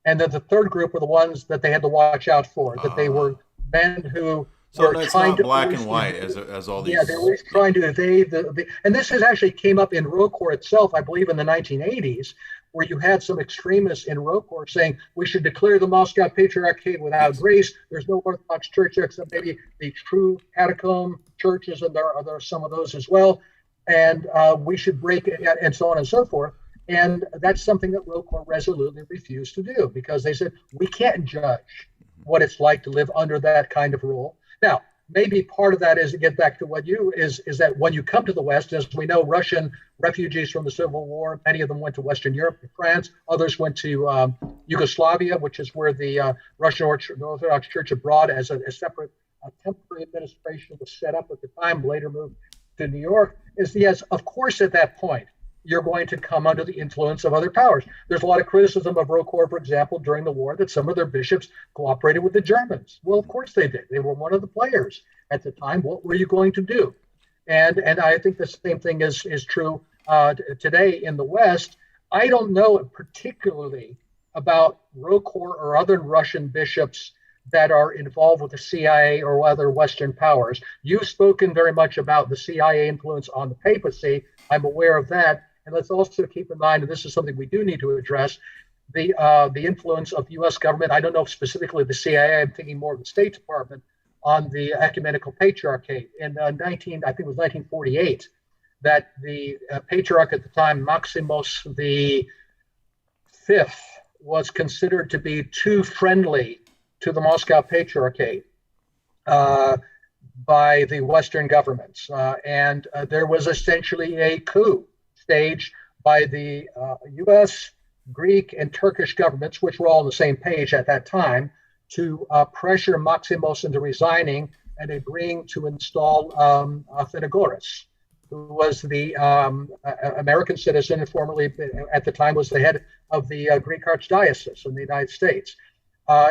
And then the third group were the ones that they had to watch out for, that they were men who so it's not black and white as all these. Yeah, they're always trying to evade and this has actually came up in ROCOR itself, I believe, in the 1980s, where you had some extremists in ROCOR saying we should declare the Moscow Patriarchate without grace. There's no Orthodox Church except maybe the true catacomb churches, and there are some of those as well. And we should break it, and so on and so forth. And that's something that ROCOR resolutely refused to do, because they said we can't judge what it's like to live under that kind of rule. Now, maybe part of that is, to get back to what is that when you come to the West, as we know, Russian refugees from the Civil War, many of them went to Western Europe and France. Others went to Yugoslavia, which is where the Russian Orthodox Church abroad as a separate temporary administration was set up at the time, later moved to New York. Yes, of course, at that point, you're going to come under the influence of other powers. There's a lot of criticism of ROCOR, for example, during the war, that some of their bishops cooperated with the Germans. Well, of course they did. They were one of the players at the time. What were you going to do? And I think the same thing is true today in the West. I don't know particularly about ROCOR or other Russian bishops that are involved with the CIA or other Western powers. You've spoken very much about the CIA influence on the papacy. I'm aware of that. And let's also keep in mind, and this is something we do need to address, the influence of the U.S. government. I don't know if specifically the CIA, I'm thinking more of the State Department, on the ecumenical patriarchate. In I think it was 1948, that the patriarch at the time, Maximus V, was considered to be too friendly to the Moscow Patriarchate. uh, by the Western governments. And there was essentially a coup staged by the US, Greek, and Turkish governments, which were all on the same page at that time, to pressure Maximos into resigning and agreeing to install Athenagoras, who was the American citizen and formerly, at the time, was the head of the Greek Archdiocese in the United States.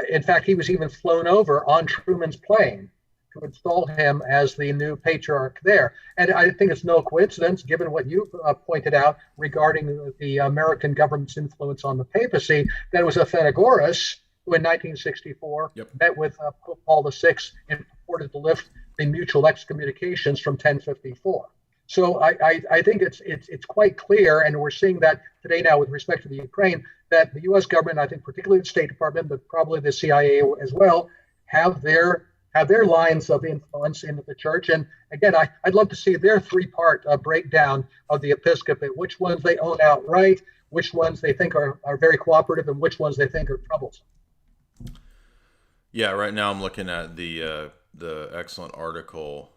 In fact, he was even flown over on Truman's plane to install him as the new patriarch there. And I think it's no coincidence, given what you pointed out regarding the American government's influence on the papacy, that it was Athenagoras who in 1964 met with Pope Paul VI and purported to lift the mutual excommunications from 1054. So I think it's quite clear, and we're seeing that today now with respect to the Ukraine, that the U.S. government, I think particularly the State Department, but probably the CIA as well, have their lines of influence into the church. And again, I'd love to see their three-part breakdown of the episcopate, which ones they own outright, which ones they think are very cooperative, and which ones they think are troublesome. Yeah, right now I'm looking at the excellent article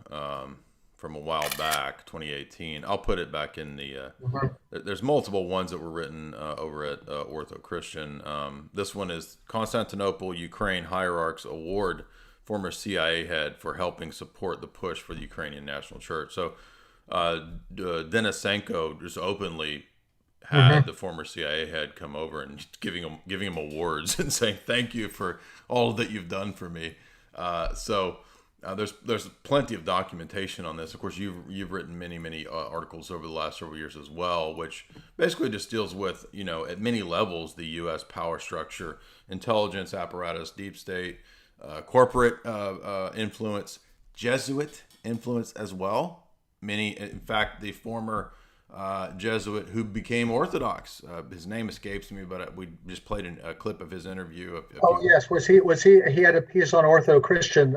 from a while back, 2018. I'll put it back in the. There's multiple ones that were written over at Ortho Christian. This one is Constantinople, Ukraine Hierarchs Award former CIA head for helping support the push for the Ukrainian National Church. So Denisenko just openly had the former CIA head come over and giving him awards and saying thank you for all that you've done for me. There's plenty of documentation on this. Of course, you've written many articles over the last several years as well, which basically just deals with, at many levels, the U.S. power structure, intelligence apparatus, deep state, corporate influence, Jesuit influence as well. In fact, the former Jesuit who became Orthodox, his name escapes me, but we just played a clip of his interview. Yes, was he had a piece on Ortho Christian.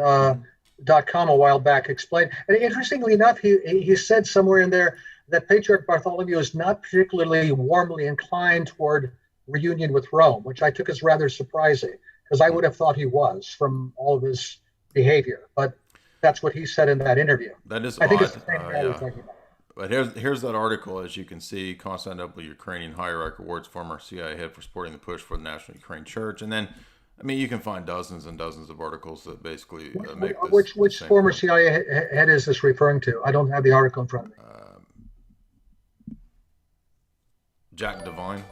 .com a while back explained, and interestingly enough, he said somewhere in there that Patriarch Bartholomew is not particularly warmly inclined toward reunion with Rome, which I took as rather surprising, because I would have thought he was from all of his behavior. But that's what he said in that interview. That is I think odd. it's the same guy we're talking about. But here's that article, as you can see, Constantinople Ukrainian Hierarch Awards former CIA head for supporting the push for the National Ukraine Church. And then, you can find dozens and dozens of articles that basically make this. Which former point. CIA head is this referring to? I don't have the article in front of me. Jack Devine.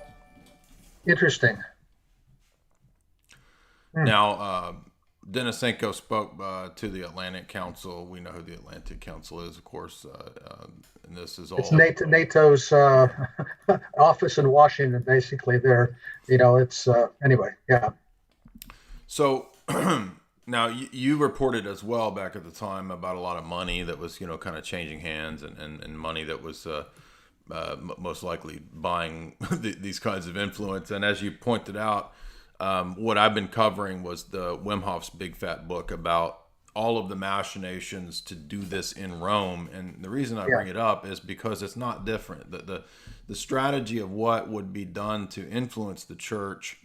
Interesting. Now, Denisenko spoke to the Atlantic Council. We know who the Atlantic Council is, of course, and this is all. It's NATO's office in Washington, basically. There, it's anyway, yeah. So now you reported as well back at the time about a lot of money that was, kind of changing hands and money that was most likely buying these kinds of influence. And as you pointed out, what I've been covering was the Wim Hof's Big Fat Book about all of the machinations to do this in Rome. And the reason I bring it up is because it's not different. The strategy of what would be done to influence the church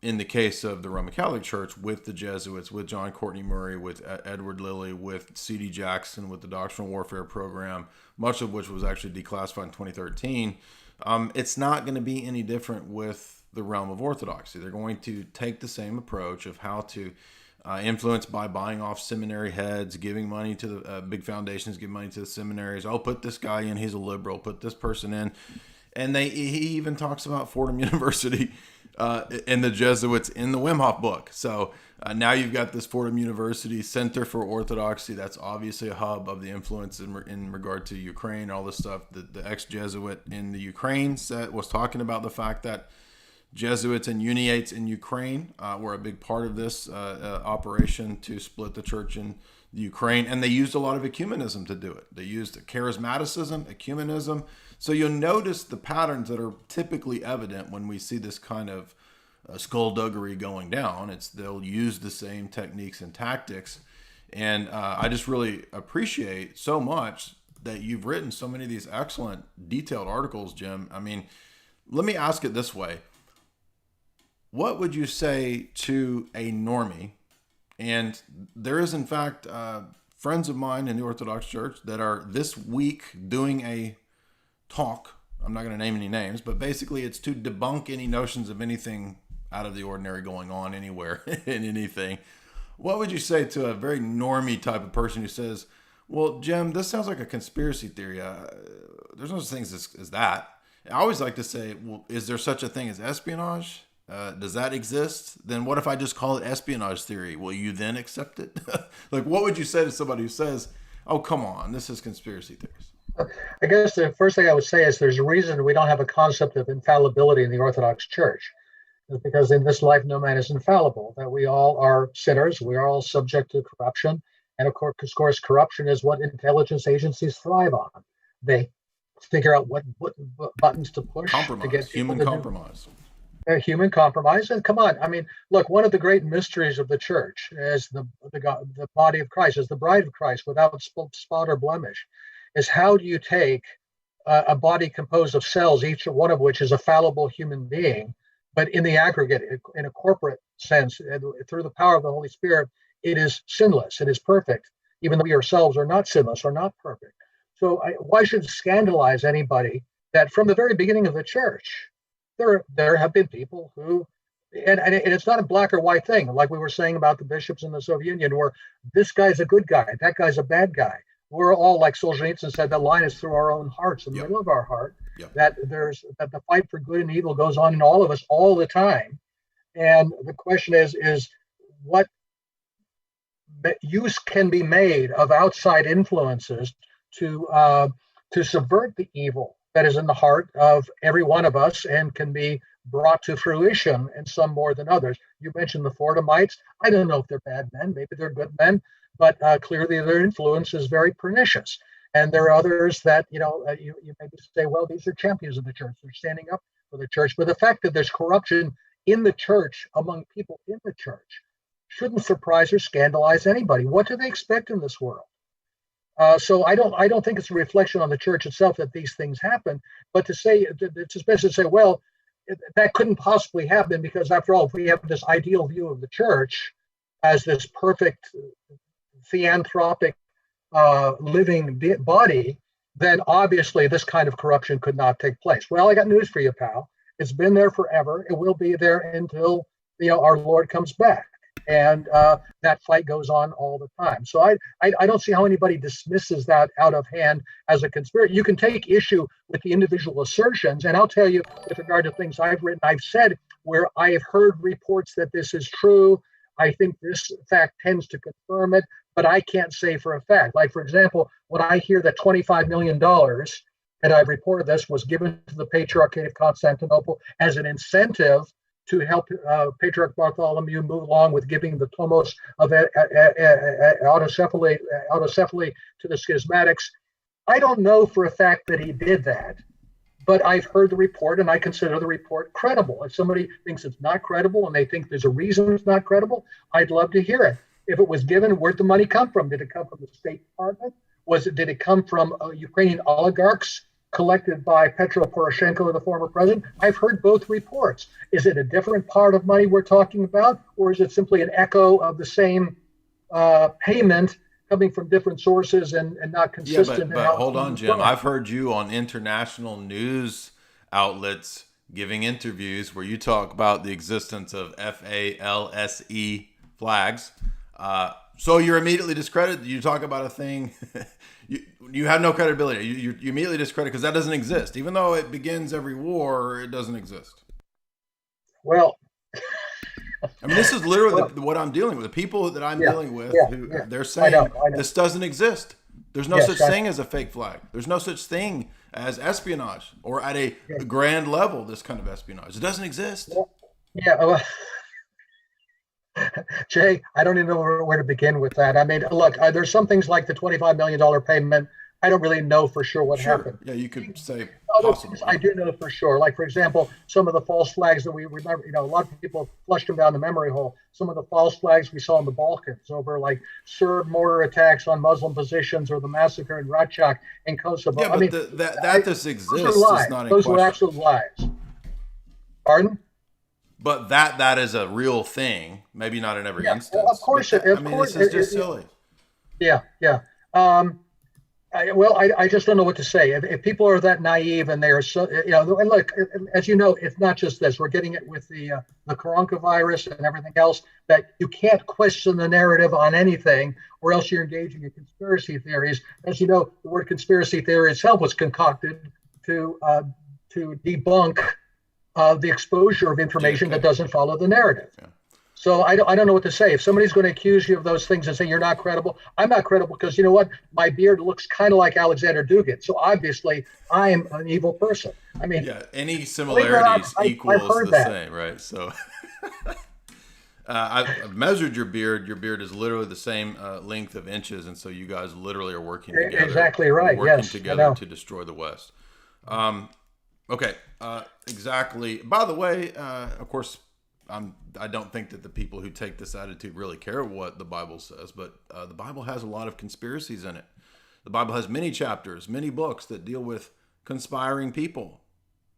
in the case of the Roman Catholic Church with the Jesuits, with John Courtney Murray, with Edward Lilly, with C.D. Jackson, with the Doctrinal Warfare Program, much of which was actually declassified in 2013, it's not going to be any different with the realm of Orthodoxy. They're going to take the same approach of how to influence by buying off seminary heads, giving money to the big foundations, give money to the seminaries. Oh, put this guy in, he's a liberal, put this person in. And he even talks about Fordham University and the Jesuits in the Wim Hof book. So now you've got this Fordham University Center for Orthodoxy. That's obviously a hub of the influence in regard to Ukraine, all this stuff. The ex-Jesuit in the Ukraine was talking about the fact that Jesuits and Uniates in Ukraine were a big part of this operation to split the church in the Ukraine. And they used a lot of ecumenism to do it. They used charismaticism, ecumenism. So you'll notice the patterns that are typically evident when we see this kind of skullduggery going down. They'll use the same techniques and tactics. And I just really appreciate so much that you've written so many of these excellent detailed articles, Jim. Let me ask it this way. What would you say to a normie And there is, in fact, friends of mine in the Orthodox Church that are this week doing a talk. I'm not going to name any names, but basically it's to debunk any notions of anything out of the ordinary going on anywhere in anything. What would you say to a very normie type of person who says, well, Jim, this sounds like a conspiracy theory. There's no such thing as that. I always like to say, well, is there such a thing as espionage? Does that exist? Then what if I just call it espionage theory? Will you then accept it? Like, what would you say to somebody who says, oh, come on, this is conspiracy theories? I guess the first thing I would say is there's a reason we don't have a concept of infallibility in the Orthodox Church. Because in this life, no man is infallible, that we all are sinners, we are all subject to corruption. And of course, corruption is what intelligence agencies thrive on. They figure out what buttons to push to get human compromise. Human compromise. And come on, I mean, look, one of the great mysteries of the church is the body of Christ, is the bride of Christ without spot or blemish, is how do you take a body composed of cells, each one of which is a fallible human being, but in the aggregate, in a corporate sense, through the power of the Holy Spirit, it is sinless, it is perfect, even though we ourselves are not sinless or not perfect. So why should it scandalize anybody that from the very beginning of the church, there have been people who, and it's not a black or white thing, like we were saying about the bishops in the Soviet Union, where this guy's a good guy, that guy's a bad guy. We're all, like Solzhenitsyn said, the line is through our own hearts, in the middle of our heart, that the fight for good and evil goes on in all of us all the time. And the question is what use can be made of outside influences to subvert the evil that is in the heart of every one of us and can be brought to fruition in some more than others. You mentioned the Fortamites. I don't know if they're bad men, maybe they're good men, but clearly their influence is very pernicious. And there are others that, you maybe say, well, these are champions of the church. They're standing up for the church. But the fact that there's corruption in the church, among people in the church, shouldn't surprise or scandalize anybody. What do they expect in this world? So I don't think it's a reflection on the church itself that these things happen, but to say, it's especially to say, well, that couldn't possibly happen because after all, if we have this ideal view of the church as this perfect theanthropic living body, then obviously this kind of corruption could not take place. Well, I got news for you, pal. It's been there forever. It will be there until our Lord comes back. And that fight goes on all the time. So I don't see how anybody dismisses that out of hand as a conspiracy. You can take issue with the individual assertions. And I'll tell you, with regard to things I've written, I've said where I have heard reports that this is true. I think this fact tends to confirm it, but I can't say for a fact. Like, for example, when I hear that $25 million, and I've reported this, was given to the Patriarchate of Constantinople as an incentive to help Patriarch Bartholomew move along with giving the tomos of autocephaly to the schismatics. I don't know for a fact that he did that, but I've heard the report and I consider the report credible. If somebody thinks it's not credible and they think there's a reason it's not credible, I'd love to hear it. If it was given, where'd the money come from? Did it come from the State Department? Did it come from Ukrainian oligarchs collected by Petro Poroshenko, the former president? I've heard both reports. Is it a different part of money we're talking about, or is it simply an echo of the same payment coming from different sources and not consistent? Yeah, but hold on, Jim. I've heard you on international news outlets giving interviews where you talk about the existence of FALSE flags. So you're immediately discredited. You talk about a thing, you have no credibility. You immediately discredit because that doesn't exist. Even though it begins every war, it doesn't exist. Well, I mean, this is literally what I'm dealing with. The people that I'm dealing with, they're saying I know. This doesn't exist. There's no such thing as a fake flag. There's no such thing as espionage or at a grand level, this kind of espionage. It doesn't exist. Well, Jay, I don't even know where to begin with that. I mean, look, there's some things like the $25 million payment. I don't really know for sure what happened. Yeah, you could say other things I do know for sure. Like, for example, some of the false flags that we remember, a lot of people flushed them down the memory hole. Some of the false flags we saw in the Balkans over like Serb mortar attacks on Muslim positions or the massacre in Racak in Kosovo. Yeah, but I mean, that this exists is not in Those question. were absolute lies. Pardon? But that is a real thing. Maybe not in every Yeah, instance. well, of course, But I mean, this is just silly. yeah, yeah. Um, I just don't know what to say. If people are that naive and they are so, and look, as you know, it's not just this. We're getting it with the coronavirus and everything else, that you can't question the narrative on anything, or else you're engaging in conspiracy theories. As you know, the word conspiracy theory itself was concocted to debunk the exposure of information that doesn't follow the narrative. Yeah. So I don't know what to say. If somebody's going to accuse you of those things and say you're not credible, I'm not credible because you know what? My beard looks kind of like Alexander Dugin. So obviously I'm an evil person. I mean, yeah, any similarities equals the same, right? So I've measured your beard. Your beard is literally the same length of inches, and so you guys literally are working together. Exactly right. Working yes, together to destroy the West. Okay, exactly. By the way, of course, I don't think that the people who take this attitude really care what the Bible says, but the Bible has a lot of conspiracies in it. The Bible has many chapters, many books that deal with conspiring people.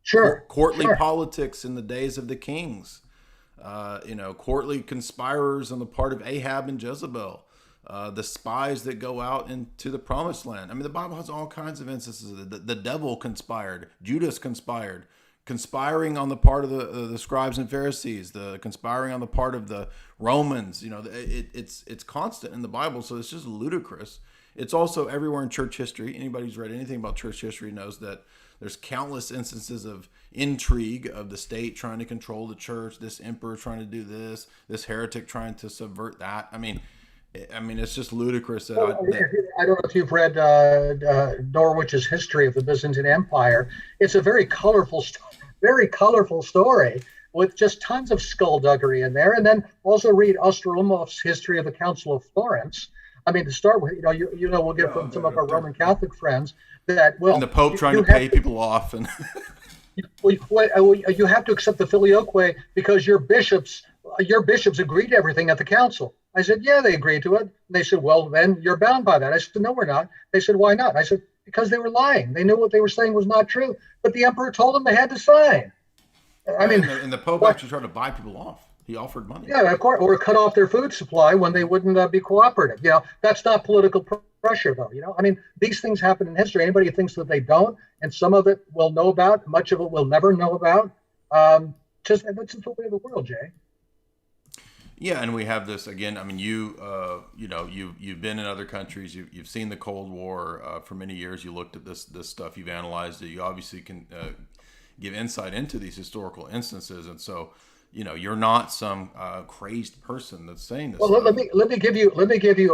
Sure. Courtly politics in the days of the kings. Courtly conspirers on the part of Ahab and Jezebel. The spies that go out into the promised land. I mean, the Bible has all kinds of instances. The devil conspired. Judas conspired. Conspiring on the part of the scribes and Pharisees, the conspiring on the part of the Romans, it's constant in the Bible, so it's just ludicrous. It's also everywhere in church history. Anybody who's read anything about church history knows that there's countless instances of intrigue of the state trying to control the church, this emperor trying to do this heretic trying to subvert that. I mean, it's just ludicrous. That I don't know if you've read Norwich's History of the Byzantine Empire. It's a very colorful story with just tons of skullduggery in there. And then also read Ostrolomov's History of the Council of Florence. I mean, to start with, we'll get from some of our Roman Catholic friends that, and the Pope trying to pay people off. And you have to accept the filioque because your bishops agreed to everything at the council. I said, yeah, they agreed to it. And they said, well, then you're bound by that. I said, no, we're not. They said, why not? I said, because they were lying. They knew what they were saying was not true. But the emperor told them they had to sign. I mean, and the Pope actually tried to buy people off. He offered money. Yeah, of course, or cut off their food supply when they wouldn't be cooperative. That's not political pressure, though. I mean, these things happen in history. Anybody who thinks that they don't, and some of it we'll know about, much of it we'll never know about. That's just the way of the world, Jay. Yeah, and we have this again. I mean, you've been in other countries. You've seen the Cold War for many years. You looked at this stuff. You've analyzed it. You obviously can give insight into these historical instances, and so you're not some crazed person that's saying this. Well, let me give you.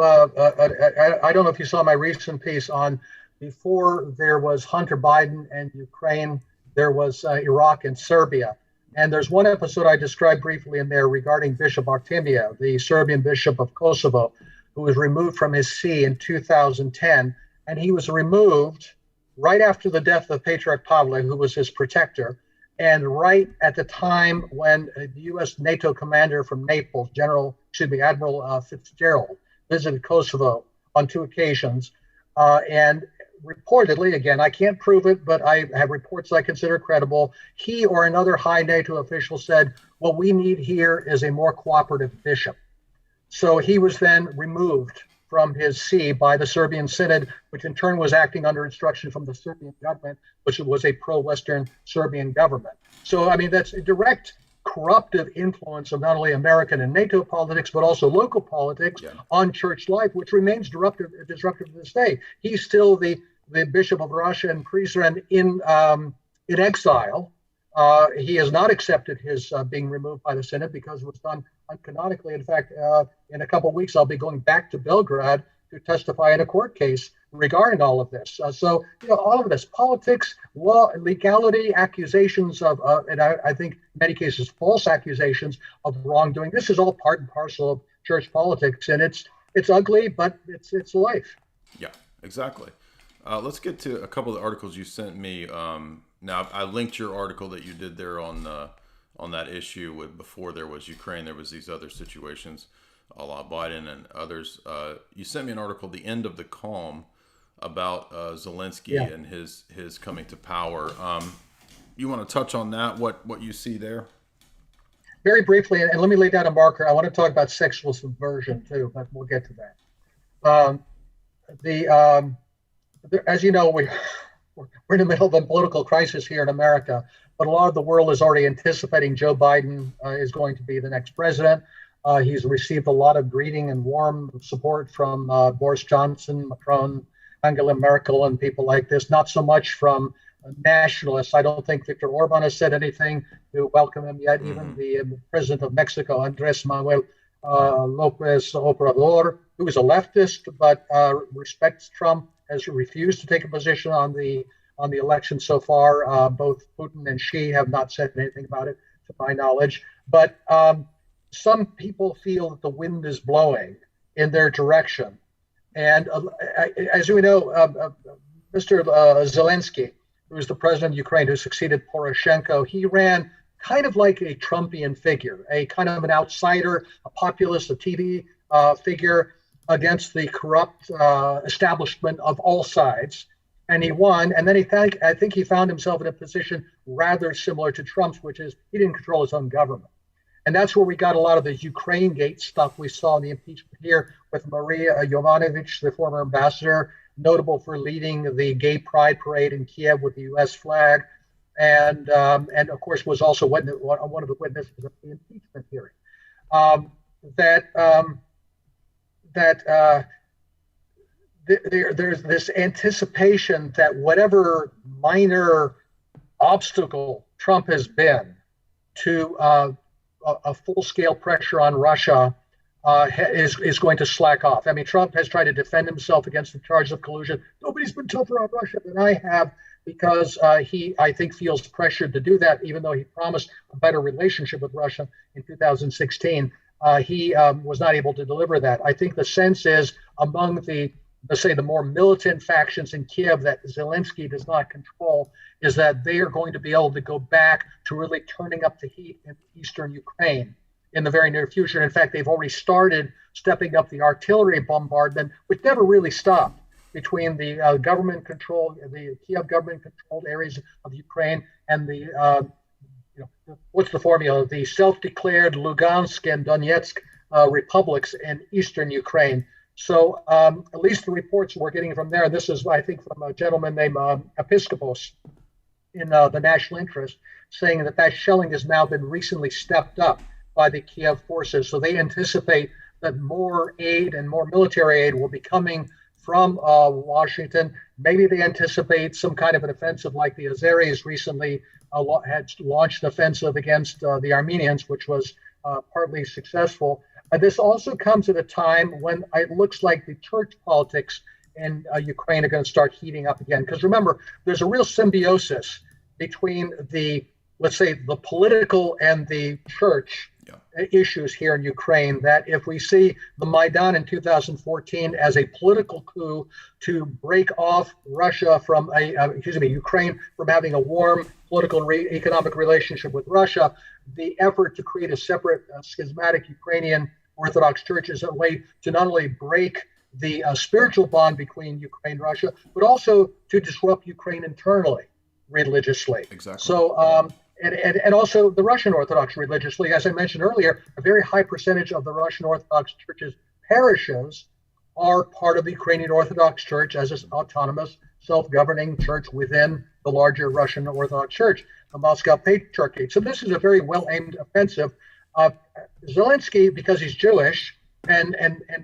I don't know if you saw my recent piece on before there was Hunter Biden and Ukraine. There was Iraq and Serbia. And there's one episode I described briefly in there regarding Bishop Artemia, the Serbian bishop of Kosovo, who was removed from his see in 2010. And he was removed right after the death of Patriarch Pavle, who was his protector, and right at the time when the U.S. NATO commander from Naples, Admiral Fitzgerald, visited Kosovo on 2 occasions. And reportedly, again, I can't prove it, but I have reports I consider credible. He or another high NATO official said, what we need here is a more cooperative bishop. So he was then removed from his see by the Serbian Synod, which in turn was acting under instruction from the Serbian government, which was a pro-Western Serbian government. So, I mean, that's a direct corruptive influence of not only American and NATO politics, but also local politics on church life, which remains disruptive to this day. He's still the Bishop of Russia and Prizren in exile. He has not accepted his being removed by the Synod because it was done uncanonically. In fact, in a couple of weeks, I'll be going back to Belgrade to testify in a court case regarding all of this. So, all of this, politics, law, legality, accusations of, and I think in many cases, false accusations of wrongdoing. This is all part and parcel of church politics, and it's ugly, but it's life. Yeah, exactly. Let's get to a couple of the articles you sent me. Now, I linked your article that you did there on that issue before there was Ukraine. There was these other situations, a la Biden and others. You sent me an article, "The End of the Calm," about Zelensky and his coming to power. You want to touch on that? What you see there? very briefly, and let me lay down a marker. I want to talk about sexual subversion too, but we'll get to that. As you know, we're in the middle of a political crisis here in America, but a lot of the world is already anticipating Joe Biden is going to be the next president. He's received a lot of greeting and warm support from Boris Johnson, Macron, Angela Merkel, and people like this. Not so much from nationalists. I don't think Viktor Orban has said anything to welcome him yet. Even the president of Mexico, Andres Manuel Lopez Obrador, who is a leftist but respects Trump, has refused to take a position on the election so far. Both Putin and Xi have not said anything about it, to my knowledge. But some people feel that the wind is blowing in their direction. And as we know, Mr. Zelensky, who is the president of Ukraine, who succeeded Poroshenko, he ran kind of like a Trumpian figure, a kind of an outsider, a populist, a TV figure against the corrupt establishment of all sides. And he won. And then I think he found himself in a position rather similar to Trump's, which is he didn't control his own government. And that's where we got a lot of the Ukraine gate stuff we saw in the impeachment here with Maria Yovanovitch, the former ambassador, notable for leading the gay pride parade in Kiev with the U.S. flag, and of course was also one of the witnesses of the impeachment hearing. There's this anticipation that whatever minor obstacle Trump has been to a full-scale pressure on Russia is going to slack off. I mean, Trump has tried to defend himself against the charge of collusion. Nobody's been tougher on Russia than I have, because he, I think, feels pressured to do that, even though he promised a better relationship with Russia in 2016. He was not able to deliver that. I think the sense is among the, let's say, the more militant factions in Kiev that Zelensky does not control, is that they are going to be able to go back to really turning up the heat in eastern Ukraine in the very near future. In fact, they've already started stepping up the artillery bombardment, which never really stopped between the government controlled, the Kiev government controlled areas of Ukraine and the, what's the formula? The self-declared Lugansk and Donetsk republics in eastern Ukraine. So at least the reports we're getting from there, this is, I think, from a gentleman named Episcopos in the National Interest, saying that shelling has now been recently stepped up by the Kiev forces. So they anticipate that more aid and more military aid will be coming from Washington. Maybe they anticipate some kind of an offensive like the Azeris recently had launched an offensive against the Armenians, which was partly successful. This also comes at a time when it looks like the church politics in Ukraine are going to start heating up again. Because remember, there's a real symbiosis between the, let's say, the political and the church issues here in Ukraine, that if we see the Maidan in 2014 as a political coup to break off Russia from Ukraine from having a warm political and economic relationship with Russia, the effort to create a separate schismatic Ukrainian Orthodox Church is a way to not only break the spiritual bond between Ukraine and Russia, but also to disrupt Ukraine internally, religiously. Exactly. So, and also the Russian Orthodox religiously, as I mentioned earlier, a very high percentage of the Russian Orthodox Church's parishes are part of the Ukrainian Orthodox Church as an autonomous, self-governing church within the larger Russian Orthodox Church, the Moscow Patriarchate. So this is a very well-aimed offensive. Zelensky, because he's Jewish, and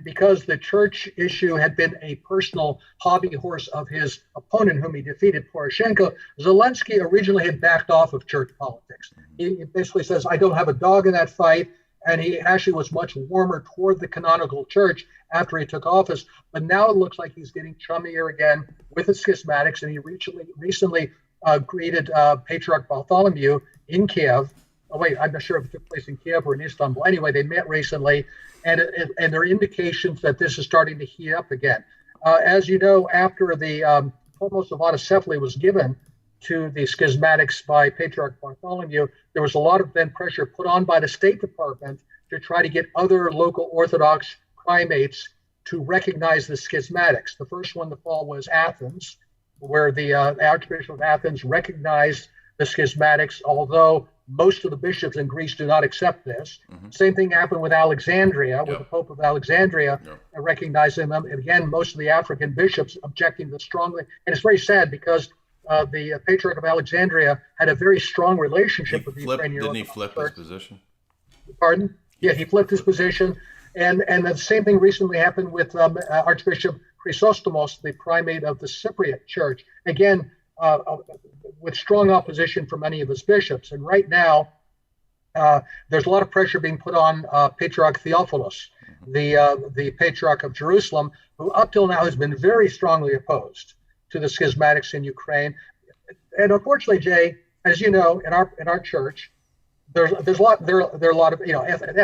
because the church issue had been a personal hobby horse of his opponent, whom he defeated, Poroshenko, Zelensky originally had backed off of church politics. He basically says, I don't have a dog in that fight. And he actually was much warmer toward the canonical church after he took office. But now it looks like he's getting chummier again with the schismatics. And he recently greeted Patriarch Bartholomew in Kiev. Oh, wait, I'm not sure if it took place in Kiev or in Istanbul. Anyway, they met recently, and there are indications that this is starting to heat up again. As you know, after the Tomos of Autocephaly was given to the schismatics by Patriarch Bartholomew, there was a lot of then pressure put on by the State Department to try to get other local Orthodox primates to recognize the schismatics. The first one to fall was Athens, where the Archbishop of Athens recognized the schismatics, although most of the bishops in Greece do not accept this. Same thing happened with Alexandria, with the Pope of Alexandria recognizing them. And again, most of the African bishops objecting to strongly. And it's very sad because the Patriarch of Alexandria had a very strong relationship with the Ukrainian Didn't he Orthodox flip his Church. position? Pardon? Yeah, he flipped his position. And the same thing recently happened with Archbishop Chrysostomos, the primate of the Cypriot Church. Again, with strong opposition from many of his bishops. And right now, there's a lot of pressure being put on Patriarch Theophilus, the Patriarch of Jerusalem, who up till now has been very strongly opposed to the schismatics in Ukraine. And unfortunately, Jay, as you know, in our church, there are a lot of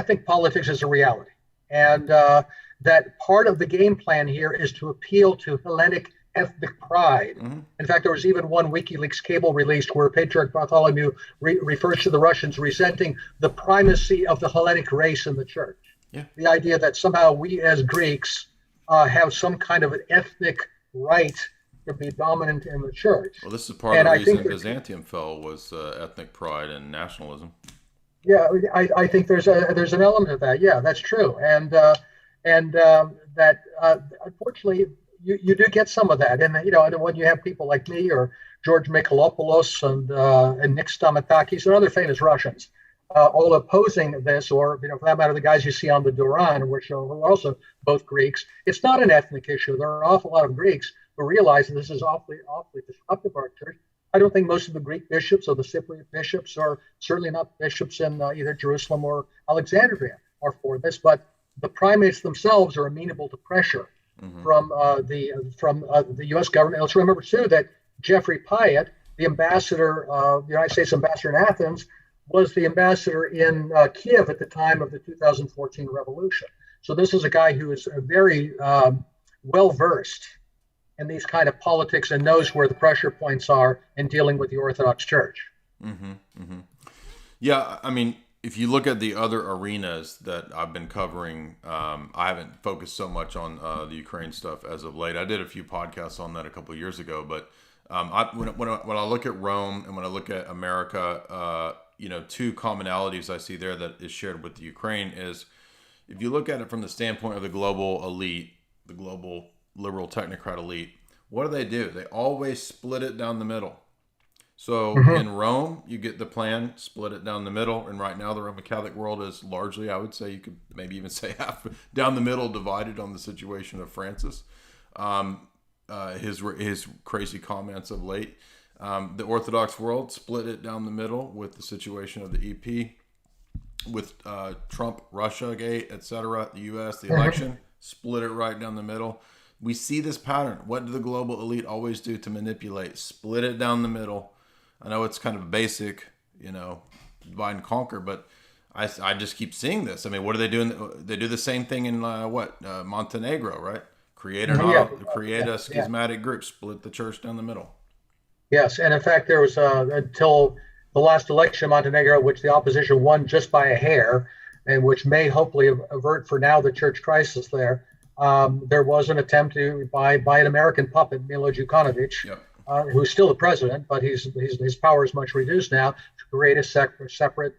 ethnic politics is a reality, and that part of the game plan here is to appeal to Hellenic ethnic pride. In fact, there was even one WikiLeaks cable released where Patriarch Bartholomew refers to the Russians resenting the primacy of the Hellenic race in the church. Yeah. The idea that somehow we as Greeks have some kind of an ethnic right to be dominant in the church. Well, this is part of the reason Byzantium fell was ethnic pride and nationalism. Yeah, I think there's an element of that. Yeah, that's true, and that unfortunately you do get some of that, and when you have people like me or George Mikalopoulos and Nick Stamatakis and other famous Russians all opposing this, or for that matter, the guys you see on the Duran, which are also both Greeks. It's not an ethnic issue. There are an awful lot of Greeks who realize that this is awfully disruptive of our church. I don't think most of the Greek bishops or the Cypriot bishops, or certainly not bishops in either Jerusalem or Alexandria, are for this. But the primates themselves are amenable to pressure from the U.S. government. Let's remember too that Jeffrey Pyatt, the ambassador, the United States ambassador in Athens, was the ambassador in Kiev at the time of the 2014 revolution. So this is a guy who is very well versed in these kind of politics and knows where the pressure points are in dealing with the Orthodox Church. Yeah, I mean, if you look at the other arenas that I've been covering, I haven't focused so much on the Ukraine stuff as of late. I did a few podcasts on that a couple of years ago, but when I look at Rome and when I look at America, two commonalities I see there that is shared with the Ukraine is, if you look at it from the standpoint of the global elite, the global liberal technocrat elite, what do? They always split it down the middle. So in Rome, you get the plan, split it down the middle. And right now, the Roman Catholic world is largely, I would say, you could maybe even say half down the middle, divided on the situation of Francis. His crazy comments of late. The Orthodox world split it down the middle with the situation of the EP, with Trump, Russia gate, etc. The U.S., the election, split it right down the middle. We see this pattern. What do the global elite always do to manipulate? Split it down the middle. I know it's kind of basic, divide and conquer, but I just keep seeing this. I mean, what are they doing? They do the same thing in Montenegro, right? Create a schismatic group, split the church down the middle. Yes, and in fact, there was until the last election in Montenegro, which the opposition won just by a hair, and which may hopefully avert for now the church crisis there. There was an attempt by an American puppet, Milo Djukanovic, who's still the president, but his power is much reduced now, to create a separate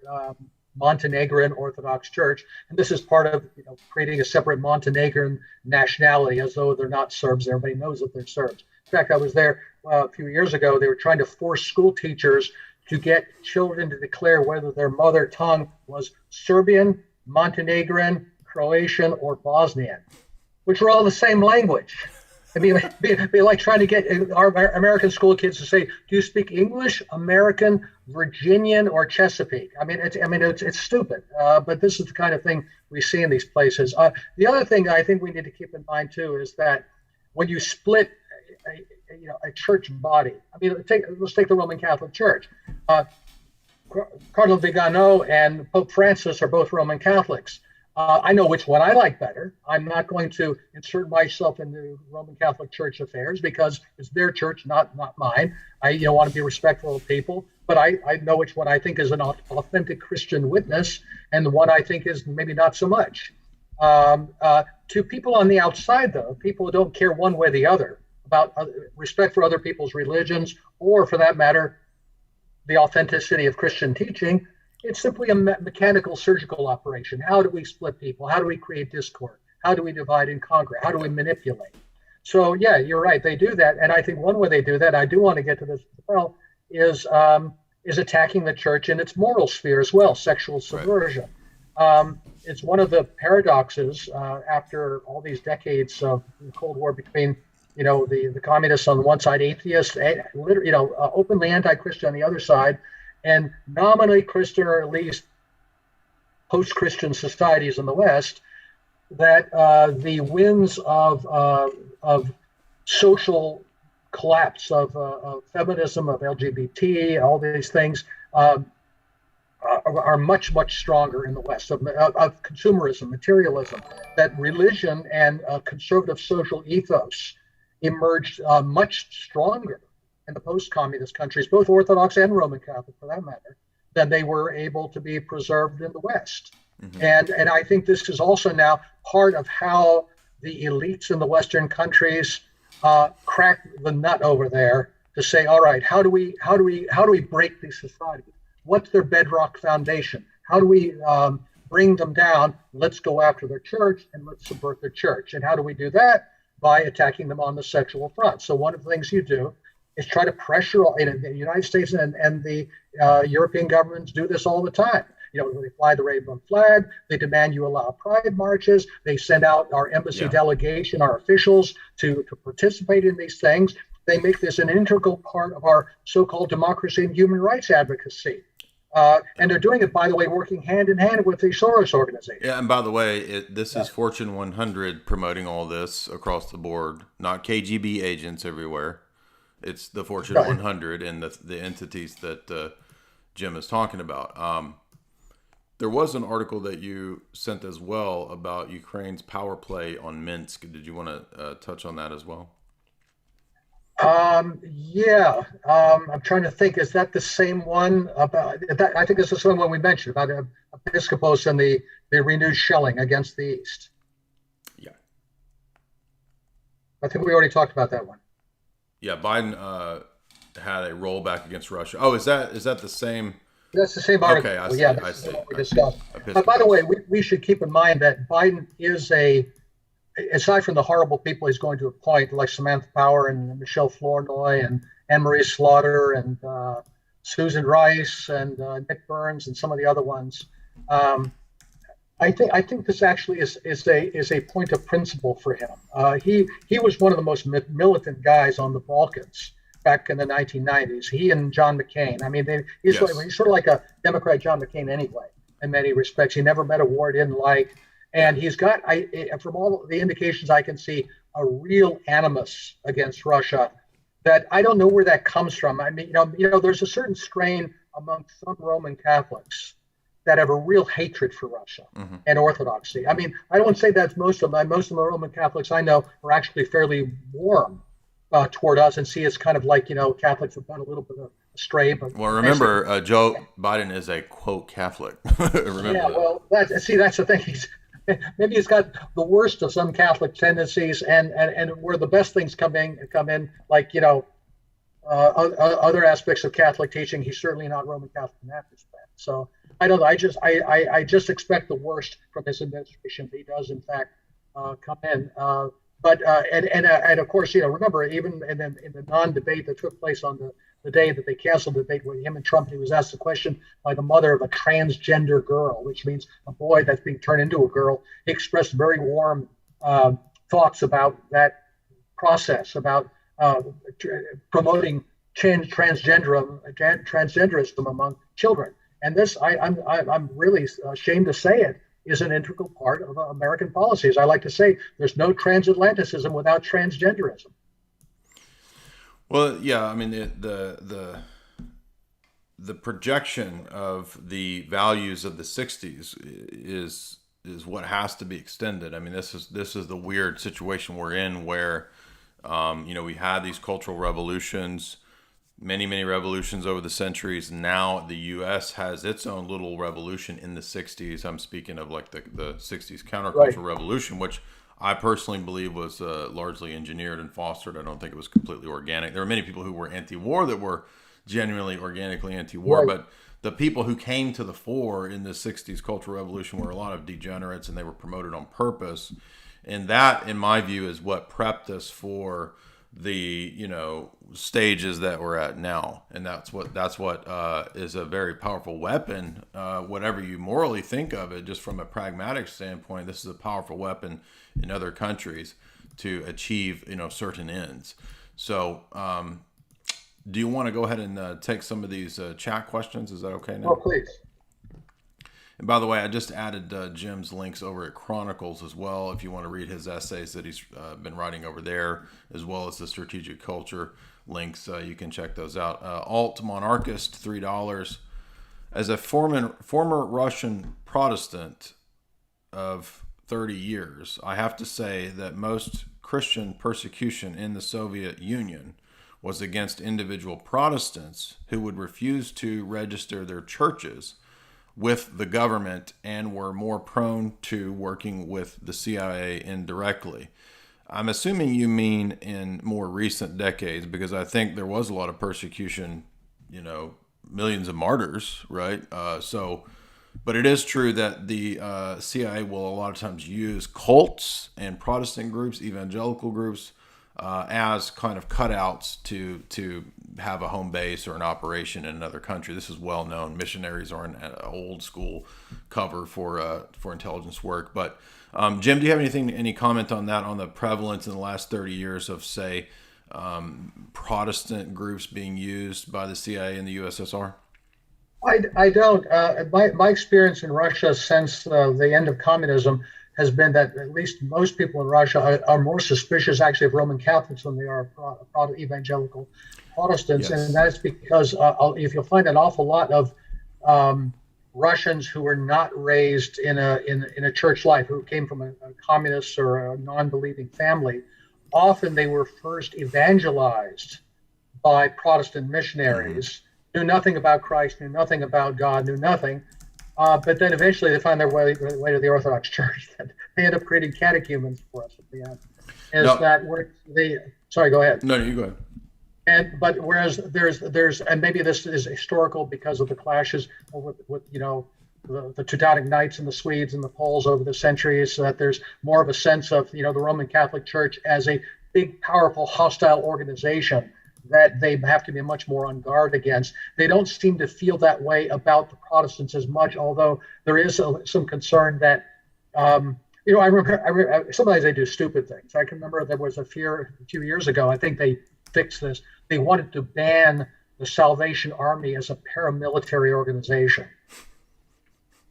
Montenegrin Orthodox Church. And this is part of creating a separate Montenegrin nationality, as though they're not Serbs. Everybody knows that they're Serbs. In fact, I was there a few years ago. They were trying to force school teachers to get children to declare whether their mother tongue was Serbian, Montenegrin, Croatian, or Bosnian, which are all the same language. I mean, it'd be like trying to get our American school kids to say, "Do you speak English, American, Virginian, or Chesapeake?" I mean, it's stupid. But this is the kind of thing we see in these places. The other thing I think we need to keep in mind too is that when you split a church body, I mean, let's take the Roman Catholic Church. Cardinal Vigano and Pope Francis are both Roman Catholics. I know which one I like better. I'm not going to insert myself into Roman Catholic Church affairs because it's their church, not mine. I want to be respectful of people, but I know which one I think is an authentic Christian witness, and the one I think is maybe not so much. To people on the outside, though, people who don't care one way or the other about respect for other people's religions, or for that matter, the authenticity of Christian teaching. It's simply a mechanical surgical operation. How do we split people? How do we create discord? How do we divide and conquer? How do we manipulate? So yeah, you're right. They do that, and I think one way they do that, I do want to get to this as well, is attacking the church in its moral sphere as well, sexual subversion. Right. It's one of the paradoxes after all these decades of the Cold War between, the communists on one side, atheists, openly anti-Christian on the other side, and nominally Christian, or at least post-Christian societies in the West, that the winds of social collapse, of feminism, of LGBT, all these things are much, much stronger in the West, of consumerism, materialism, that religion and conservative social ethos emerged much stronger in the post-communist countries, both Orthodox and Roman Catholic for that matter, than they were able to be preserved in the West. Mm-hmm. And I think this is also now part of how the elites in the Western countries crack the nut over there to say, all right, how do we break these societies? What's their bedrock foundation? How do we bring them down? Let's go after their church and let's subvert their church. And how do we do that? By attacking them on the sexual front. So one of the things you do is try to pressure, the United States and the European governments do this all the time. They fly the rainbow flag, they demand you allow pride marches, they send out our embassy delegation, our officials to participate in these things. They make this an integral part of our so-called democracy and human rights advocacy. And they're doing it, by the way, working hand in hand with the Soros organization. Yeah, and by the way, this is Fortune 100 promoting all this across the board, not KGB agents everywhere. It's the Fortune 100 and the entities that Jim is talking about. There was an article that you sent as well about Ukraine's power play on Minsk. Did you want to touch on that as well? I'm trying to think. Is that the same one about that? I think it's the same one we mentioned about Episcopos and the renewed shelling against the East. Yeah. I think we already talked about that one. Yeah, Biden had a rollback against Russia. Oh, is that the same? That's the same article. Okay, I see. That's what we discussed. But by the way, we should keep in mind that Biden is aside from the horrible people he's going to appoint, like Samantha Power and Michelle Flournoy and Anne-Marie Slaughter and Susan Rice and Nick Burns and some of the other ones, I think this actually is a point of principle for him. He was one of the most militant guys on the Balkans back in the 1990s. He and John McCain. I mean, he's sort of like a Democrat John McCain anyway, in many respects. He never met a war he didn't like. And he's got, from all the indications I can see, a real animus against Russia that I don't know where that comes from. I mean, there's a certain strain among some Roman Catholics that have a real hatred for Russia and Orthodoxy. I mean, I don't say that's most of them. Most of the Roman Catholics I know are actually fairly warm toward us and see us kind of like, Catholics have gone a little bit astray. But well, remember, Joe Biden is a quote Catholic. Remember yeah, well, that's the thing. Maybe he's got the worst of some Catholic tendencies, and where the best things come in, like other aspects of Catholic teaching. He's certainly not Roman Catholic in that respect. So I don't know. I just expect the worst from his administration. He does in fact come in. But of course, remember, even in the non-debate that took place on the day that they canceled the debate with him and Trump, he was asked the question by the mother of a transgender girl, which means a boy that's being turned into a girl. He expressed very warm thoughts about that process, about promoting transgenderism among children. And this, I'm really ashamed to say it, is an integral part of American policies. I like to say there's no transatlanticism without transgenderism. Well, yeah, I mean the projection of the values of the '60s is what has to be extended. I mean, this is the weird situation we're in where we had these cultural revolutions, many revolutions over the centuries. Now the U.S. has its own little revolution in the '60s. I'm speaking of like the '60s countercultural revolution, which I personally believe was largely engineered and fostered. I don't think it was completely organic. There were many people who were anti-war that genuinely organically anti-war. Right. But the people who came to the fore in the 60s Cultural Revolution were a lot of degenerates, and they were promoted on purpose. And that, in my view, is what prepped us for the stages that we're at now. And that's what is a very powerful weapon, whatever you morally think of it. Just from a pragmatic standpoint, this is a powerful weapon in other countries to achieve certain ends. So do you want to go ahead and take some of these chat questions? Is that okay now? Oh, please. And by the way, I just added Jim's links over at Chronicles as well. If you want to read his essays that he's been writing over there, as well as the strategic culture links, you can check those out. Alt Monarchist, $3. As a former Russian Protestant of 30 years, I have to say that most Christian persecution in the Soviet Union was against individual Protestants who would refuse to register their churches with the government and were more prone to working with the CIA indirectly. I'm assuming you mean in more recent decades, because I think there was a lot of persecution, millions of martyrs, right? But it is true that the CIA will a lot of times use cults and Protestant groups, evangelical groups, as kind of cutouts to have a home base or an operation in another country. This is well known. Missionaries are an old school cover for intelligence work. But Jim, do you have any comment on that, on the prevalence in the last 30 years of, say, Protestant groups being used by the CIA in the USSR? I don't. My experience in Russia since the end of communism has been that at least most people in Russia are more suspicious, actually, of Roman Catholics than they are of evangelical Protestants. Yes. And that's because if you'll find an awful lot of Russians who were not raised in a church life, who came from a communist or a non-believing family, often they were first evangelized by Protestant missionaries, knew nothing about Christ, knew nothing about God, knew nothing. But then eventually they find their way to the Orthodox Church. They end up creating catechumens for us at the end. Sorry, go ahead. No, you go ahead. But whereas there's and maybe this is historical because of the clashes with the Teutonic Knights and the Swedes and the Poles over the centuries, so that there's more of a sense of the Roman Catholic Church as a big, powerful, hostile organization that they have to be much more on guard against. They don't seem to feel that way about the Protestants as much, although there is some concern that, I remember sometimes they do stupid things. I can remember there was a few years ago, I think they fixed this. They wanted to ban the Salvation Army as a paramilitary organization,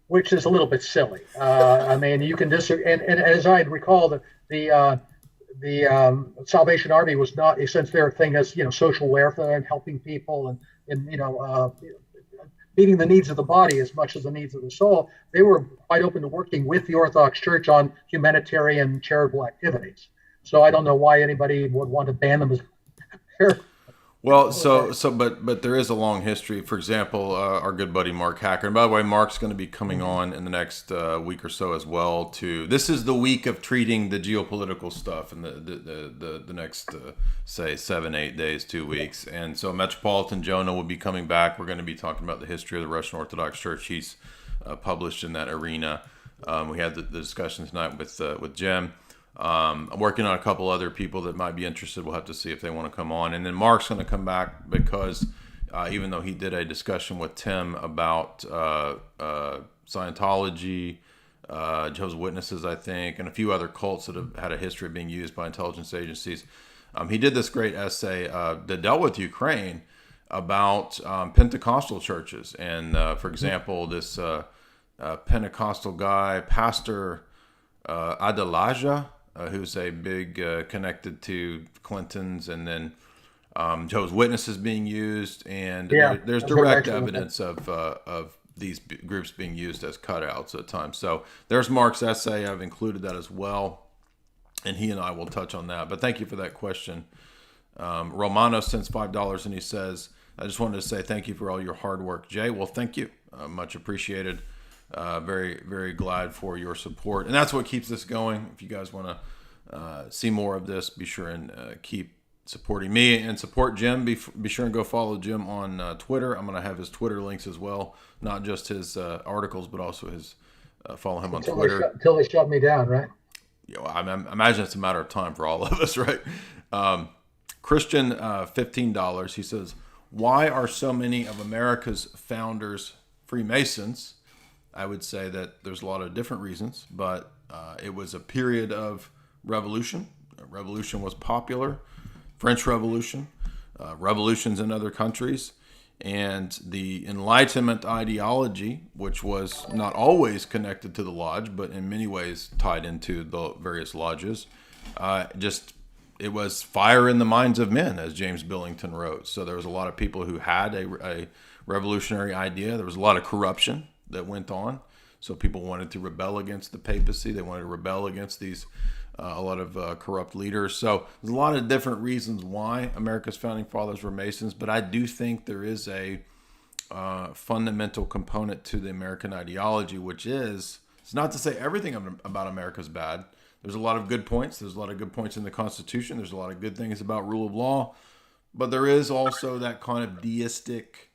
which is a little bit silly. I mean, you can disagree. And as I recall, the Salvation Army was not, since their thing as social welfare and helping people and meeting the needs of the body as much as the needs of the soul, they were quite open to working with the Orthodox Church on humanitarian charitable activities. So I don't know why anybody would want to ban them as Well, but there is a long history. For example, our good buddy Mark Hacker, and by the way, Mark's going to be coming on in the next week or so as well. This is the week of treating the geopolitical stuff in the next say 7-8 days, 2 weeks. And so Metropolitan Jonah will be coming back. We're going to be talking about the history of the Russian Orthodox Church. He's published in that arena. We had the discussion tonight with Jim. I'm working on a couple other people that might be interested. We'll have to see if they want to come on. And then Mark's going to come back because even though he did a discussion with Tim about Scientology, Jehovah's Witnesses, I think, and a few other cults that have had a history of being used by intelligence agencies, he did this great essay that dealt with Ukraine about Pentecostal churches. And for example, this Pentecostal guy, Pastor Adelaja, who's a big connected to Clintons, and then Jehovah's Witnesses being used, and there's direct evidence of these groups being used as cutouts at times. So there's Mark's essay. I've included that as well, and he and I will touch on that. But thank you for that question. Romano sends $5, and he says, I just wanted to say thank you for all your hard work, Jay. Well, thank you. Much appreciated. Very, very glad for your support. And that's what keeps this going. If you guys want to see more of this, be sure and keep supporting me and support Jim. Be sure and go follow Jim on Twitter. I'm going to have his Twitter links as well, not just his articles, but also his follow him on Twitter. Until they shut me down, right? Yeah, well, I imagine it's a matter of time for all of us, right? Christian, $15. He says, why are so many of America's founders Freemasons? I would say that there's a lot of different reasons, but it was a period of revolution. Revolution was popular. French Revolution, revolutions in other countries, and the Enlightenment ideology, which was not always connected to the lodge, but in many ways tied into the various lodges. It was fire in the minds of men, as James Billington wrote. So there was a lot of people who had a revolutionary idea. There was a lot of corruption that went on. So people wanted to rebel against the papacy. They wanted to rebel against these a lot of corrupt leaders. So there's a lot of different reasons why America's founding fathers were Masons, but I do think there is a fundamental component to the American ideology, which is, it's not to say everything about America is bad. There's a lot of good points. There's a lot of good points in the Constitution. There's a lot of good things about rule of law, but there is also that kind of deistic,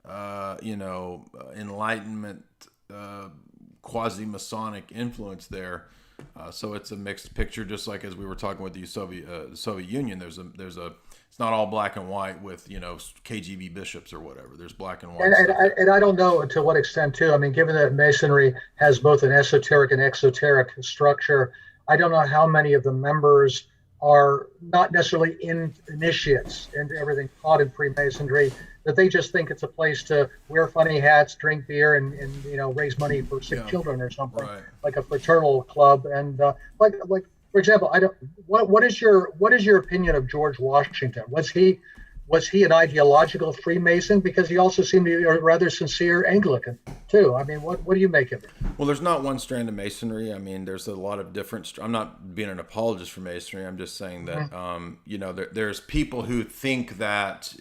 Enlightenment, quasi-Masonic influence there. So it's a mixed picture, just like as we were talking with the Soviet Union. There's a it's not all black and white with KGB bishops or whatever. There's black and white. And I don't know to what extent too. I mean, given that Masonry has both an esoteric and exoteric structure, I don't know how many of the members are not necessarily initiates into everything taught in Freemasonry, that they just think it's a place to wear funny hats, drink beer, and raise money for sick children or something, right, like a fraternal club. And like for example, what is your opinion of George Washington? Was he an ideological Freemason? Because he also seemed to be a rather sincere Anglican too. I mean, what do you make of it? Well, there's not one strand of Masonry. I mean, there's a lot of different. I'm not being an apologist for Masonry. I'm just saying that there's people who think that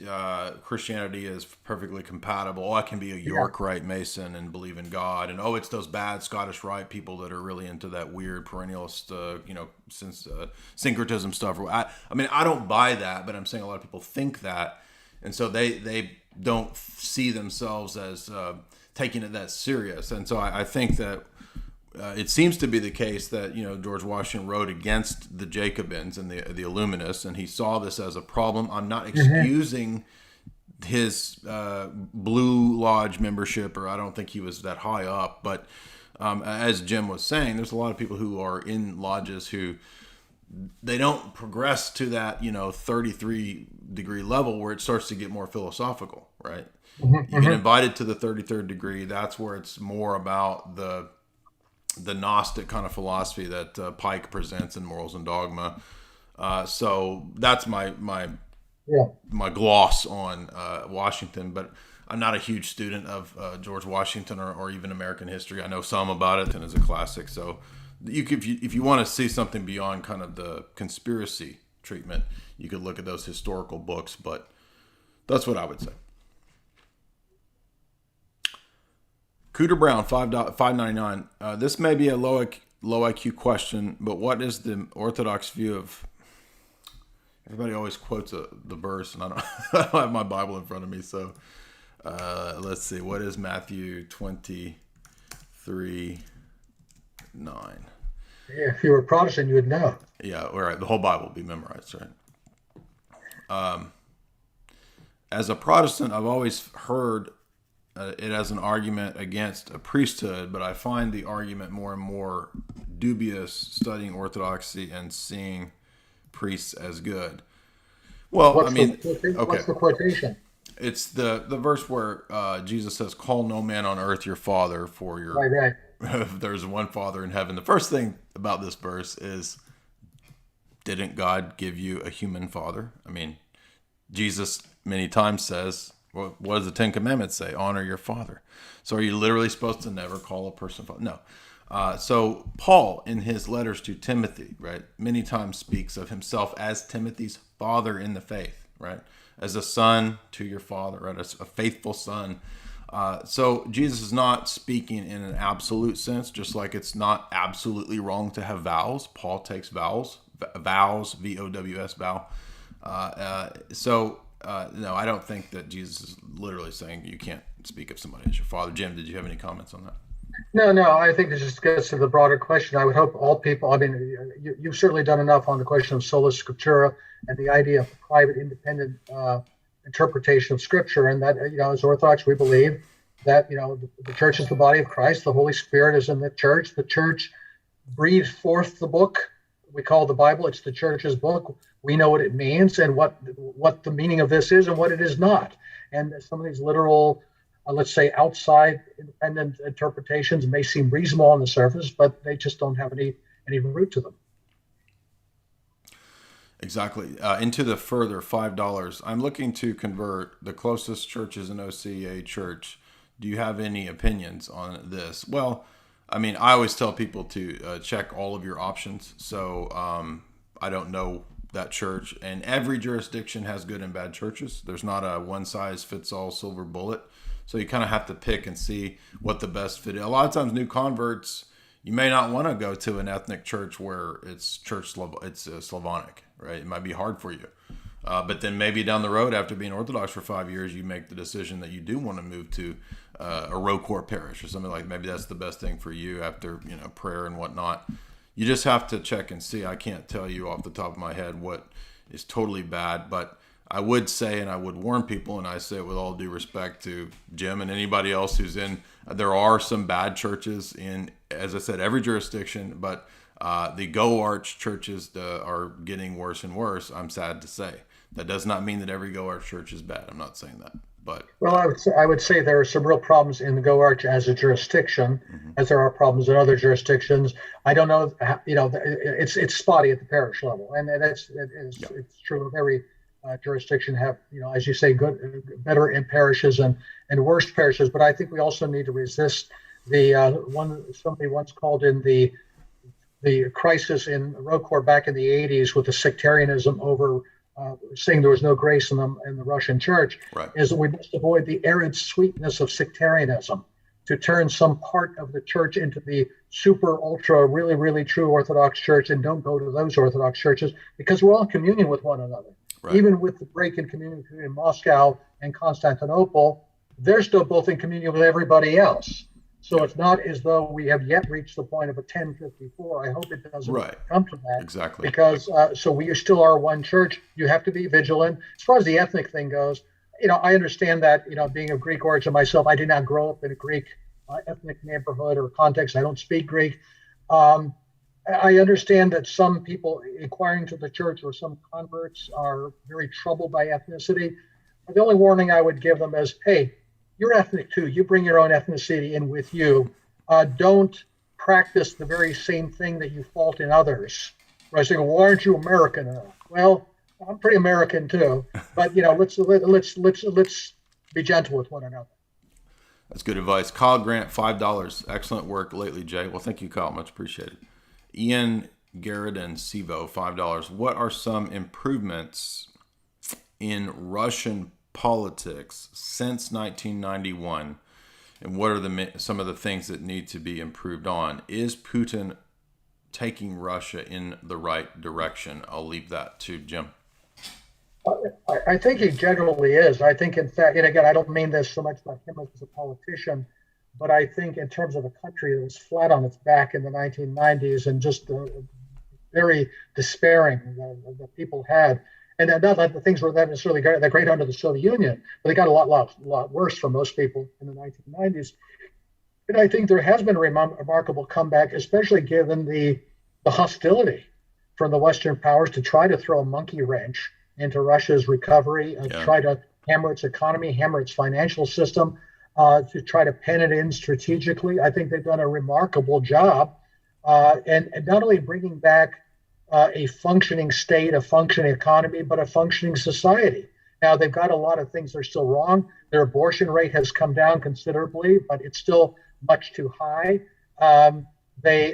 Christianity is perfectly compatible. Oh, I can be a York Rite Mason and believe in God, and it's those bad Scottish Rite people that are really into that weird perennialist, syncretism stuff. I mean, I don't buy that, but I'm saying a lot of people think that, and so they don't see themselves as taking it that serious. And so I think that it seems to be the case that George Washington wrote against the Jacobins and the Illuminists, and he saw this as a problem. I'm not excusing his Blue Lodge membership, or I don't think he was that high up, but as Jim was saying, there's a lot of people who are in lodges who they don't progress to that 33-degree level where it starts to get more philosophical, right? You get invited to the 33rd degree. That's where it's more about the Gnostic kind of philosophy that Pike presents in Morals and Dogma. So that's my gloss on Washington, but I'm not a huge student of George Washington or even American history. I know some about it, and it's a classic. So if you want to see something beyond kind of the conspiracy treatment, you could look at those historical books, but that's what I would say. Cooter Brown, $5.99. This may be a low IQ question, but what is the Orthodox view of? Everybody always quotes the verse, and I don't have my Bible in front of me, so let's see. What is Matthew 23:9? Yeah, if you were Protestant, you would know. Yeah, all right. The whole Bible would be memorized, right? As a Protestant, I've always heard it as an argument against a priesthood, but I find the argument more and more dubious studying Orthodoxy and seeing priests as good. Well, what's the quotation? It's the verse where Jesus says, "Call no man on earth your father, for your right. There's one Father in heaven." The first thing about this verse is, didn't God give you a human father? I mean, Jesus many times says, what does the Ten Commandments say? Honor your father. So are you literally supposed to never call a person father? No. So Paul, in his letters to Timothy, right, many times speaks of himself as Timothy's father in the faith, right, as a son to your father, right, as a faithful son. So Jesus is not speaking in an absolute sense, just like it's not absolutely wrong to have vows. Paul takes vows, VOWS, vows, No, I don't think that Jesus is literally saying you can't speak of somebody as your father. Jim, did you have any comments on that? No, I think this just gets to the broader question. I would hope all people, I mean, you've certainly done enough on the question of sola scriptura and the idea of private, independent interpretation of Scripture. And that, as Orthodox, we believe that, the church is the body of Christ. The Holy Spirit is in the church. The church breathed forth the book we call the Bible. It's the church's book. We know what it means and what the meaning of this is and what it is not. And some of these literal, let's say, outside independent interpretations may seem reasonable on the surface, but they just don't have any root to them. Exactly. Into the further $5. I'm looking to convert. The closest church is an OCA church. Do you have any opinions on this? Well, I mean, I always tell people to check all of your options. So I don't know that church, and every jurisdiction has good and bad churches. There's not a one size fits all silver bullet. So you kind of have to pick and see what the best fit is. A lot of times new converts, you may not want to go to an ethnic church where it's Slavonic, right? It might be hard for you. But then maybe down the road, after being Orthodox for 5 years, you make the decision that you do want to move to a ROCOR parish or something like. Maybe that's the best thing for you after prayer and whatnot. You just have to check and see. I can't tell you off the top of my head what is totally bad, but I would say, and I would warn people, and I say it with all due respect to Jim and anybody else who's in, there are some bad churches in, as I said, every jurisdiction, but the Go Arch churches are getting worse and worse, I'm sad to say. That does not mean that every Go Arch church is bad. I'm not saying that. But well, I would say there are some real problems in the Go Arch as a jurisdiction, as there are problems in other jurisdictions. I don't know, it's spotty at the parish level, and it's true of every jurisdiction. Have, as you say, better in parishes and worse parishes. But I think we also need to resist the one somebody once called in the crisis in ROCOR back in the 80s with the sectarianism over saying there was no grace in the Russian church, right, is that we must avoid the arid sweetness of sectarianism to turn some part of the church into the super ultra really, really true Orthodox church, and don't go to those Orthodox churches because we're all in communion with one another. Right. Even with the break in communion between Moscow and Constantinople, they're still both in communion with everybody else. So it's not as though we have yet reached the point of a 1054. I hope it doesn't come to that. Exactly. Because so we still are one church. You have to be vigilant. As far as the ethnic thing goes, I understand that, being of Greek origin myself, I did not grow up in a Greek ethnic neighborhood or context. I don't speak Greek. I understand that some people inquiring to the church or some converts are very troubled by ethnicity. The only warning I would give them is, hey, you're ethnic too. You bring your own ethnicity in with you. Don't practice the very same thing that you fault in others. I say, well, why aren't you American enough? Well, I'm pretty American too. But let's be gentle with one another. That's good advice. Kyle Grant, $5. Excellent work lately, Jay. Well, thank you, Kyle. Much appreciated. Ian Garrett Sivo, $5. What are some improvements in Russian politics since 1991, and what are some of the things that need to be improved on? Is Putin taking Russia in the right direction? I'll leave that to Jim. I think he generally is. I think, in fact, and again, I don't mean this so much about him as a politician, but I think in terms of a country that was flat on its back in the 1990s and just very despairing that people had. And not that the things were that necessarily that great under the Soviet Union, but they got a lot worse for most people in the 1990s. And I think there has been a remarkable comeback, especially given the hostility from the Western powers to try to throw a monkey wrench into Russia's recovery, try to hammer its economy, hammer its financial system, to try to pen it in strategically. I think they've done a remarkable job, and not only bringing back a functioning state, a functioning economy, but a functioning society. Now, they've got a lot of things that are still wrong. Their abortion rate has come down considerably, but it's still much too high. They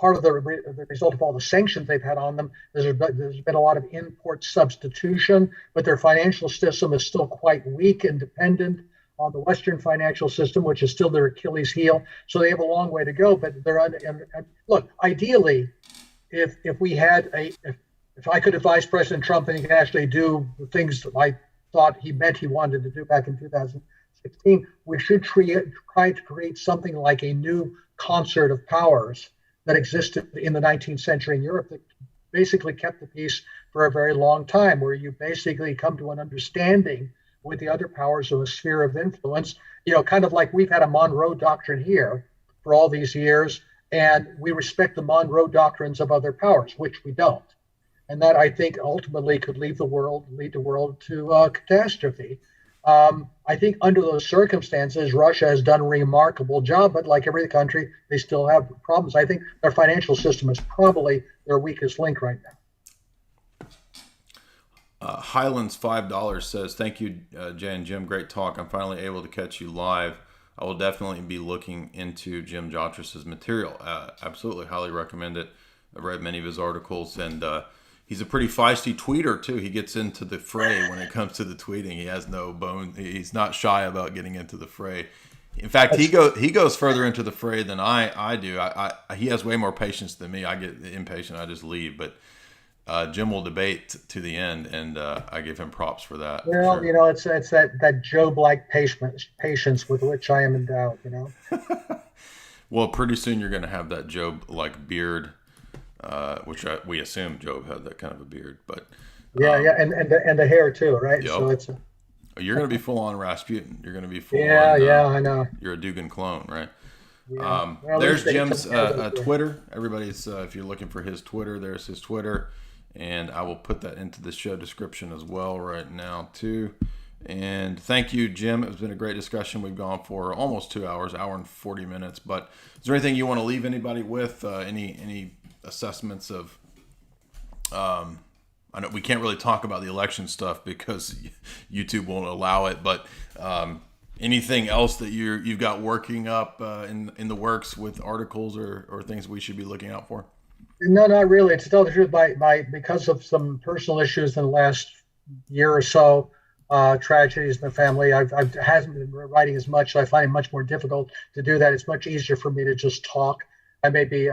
part of the result of all the sanctions they've had on them, there's been a lot of import substitution, but their financial system is still quite weak and dependent on the Western financial system, which is still their Achilles heel. So they have a long way to go, but look, ideally, if we had if I could advise President Trump and he can actually do the things that I thought he meant he wanted to do back in 2016, we should try to create something like a new concert of powers that existed in the 19th century in Europe that basically kept the peace for a very long time, where you basically come to an understanding with the other powers of a sphere of influence, kind of like we've had a Monroe Doctrine here for all these years, and we respect the Monroe doctrines of other powers, which we don't. And that, I think, ultimately could lead the world to catastrophe. I think under those circumstances, Russia has done a remarkable job, but like every country, they still have problems. I think their financial system is probably their weakest link right now. Highlands $5 says, thank you, Jay and Jim. Great talk. I'm finally able to catch you live. I will definitely be looking into Jim Jatras' material. Absolutely, highly recommend it. I've read many of his articles, and he's a pretty feisty tweeter too. He gets into the fray when it comes to the tweeting. He has no bone. He's not shy about getting into the fray. In fact, he goes further into the fray than I do. He has way more patience than me. I get impatient. I just leave. But Jim will debate to the end, and I give him props for that. Well, for sure. It's that Job-like patience with which I am endowed. Well, pretty soon you're going to have that Job-like beard. Which we assume Job had that kind of a beard, but and the hair too, right? Yep. So you're going to be full on Rasputin. You're going to be full on. I know. You're a Dugan clone, right? Yeah. There's Jim's Twitter. Everybody's if you're looking for his Twitter, there's his Twitter, and I will put that into the show description as well right now too. And thank you, Jim. It's been a great discussion. We've gone for almost 2 hours, hour and 40 minutes. But is there anything you want to leave anybody with? Any assessments of I know we can't really talk about the election stuff because YouTube won't allow it, but anything else that you've got working up in the works with articles or things we should be looking out for? No, not really. To tell the truth, because of some personal issues in the last year or so, tragedies in the family, I hasn't been writing as much. So I find it much more difficult to do that. It's much easier for me to just talk. I may be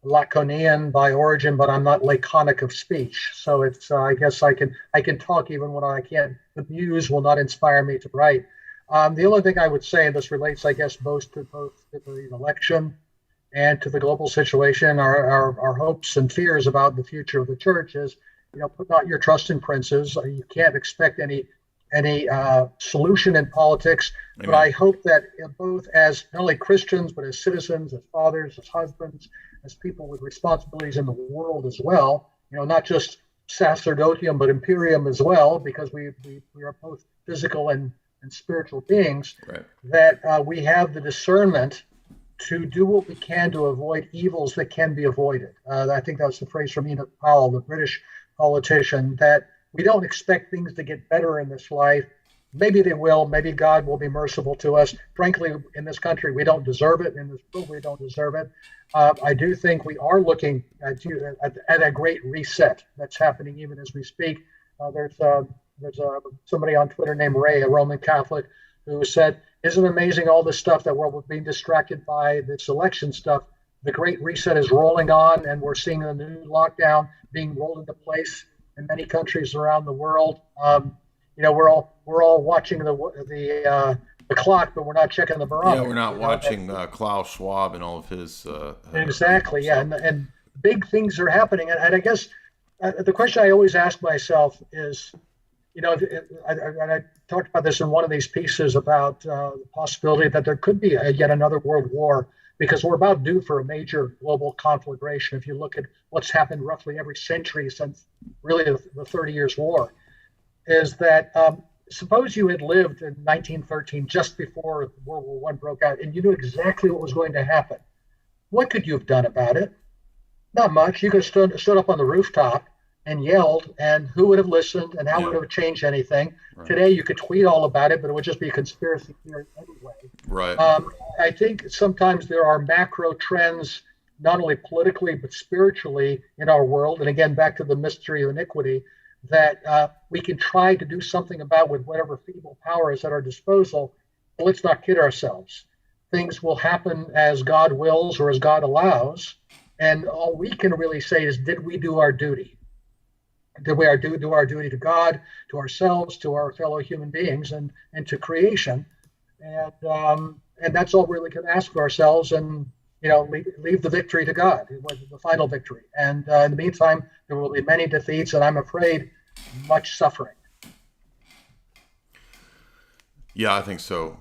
Laconian by origin, but I'm not laconic of speech. So it's I guess I can talk even when I can't. The muse will not inspire me to write. The only thing I would say, and this relates, I guess, both to the election and to the global situation, our hopes and fears about the future of the church is, put not your trust in princes. You can't expect any solution in politics. Amen. But I hope that both as not only Christians, but as citizens, as fathers, as husbands, as people with responsibilities in the world as well, not just sacerdotium, but imperium as well, because we are both physical and spiritual beings, right. That we have the discernment to do what we can to avoid evils that can be avoided. I think that was the phrase from Enoch Powell, the British politician, that we don't expect things to get better in this life. Maybe they will. Maybe God will be merciful to us. Frankly, in this country, we don't deserve it. In this world, we don't deserve it. I do think we are looking at a great reset that's happening even as we speak. There's somebody on Twitter named Ray, a Roman Catholic, who said, "Isn't it amazing all this stuff that we're being distracted by this election stuff? The great reset is rolling on, and we're seeing a new lockdown being rolled into place in many countries around the world. We're all watching the clock, but we're not checking the barometer. Yeah, we're not watching Klaus Schwab and all of his. Exactly. Yeah, and big things are happening, and I guess the question I always ask myself is, and I talked about this in one of these pieces about the possibility that there could be yet another world war, because we're about due for a major global conflagration. If you look at what's happened roughly every century since really the 30 Years' War, is that suppose you had lived in 1913, just before World War I broke out, and you knew exactly what was going to happen. What could you have done about it? Not much. You could have stood up on the rooftop and yelled, and who would have listened, and how would it have changed anything? Right. Today, you could tweet all about it, but it would just be a conspiracy theory anyway. Right. I think sometimes there are macro trends, not only politically, but spiritually in our world. And again, back to the mystery of iniquity, that we can try to do something about with whatever feeble power is at our disposal. But let's not kid ourselves. Things will happen as God wills or as God allows. And all we can really say is, did we do our duty? do our duty to God, to ourselves, to our fellow human beings, and to creation, and that's all we really can ask of ourselves, and leave the victory to God, the final victory. And in the meantime, there will be many defeats, and I'm afraid much suffering. Yeah, I think so.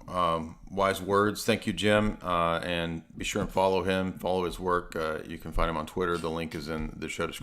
Wise words. Thank you, Jim. And be sure and follow him, follow his work. You can find him on Twitter. The link is in the show description.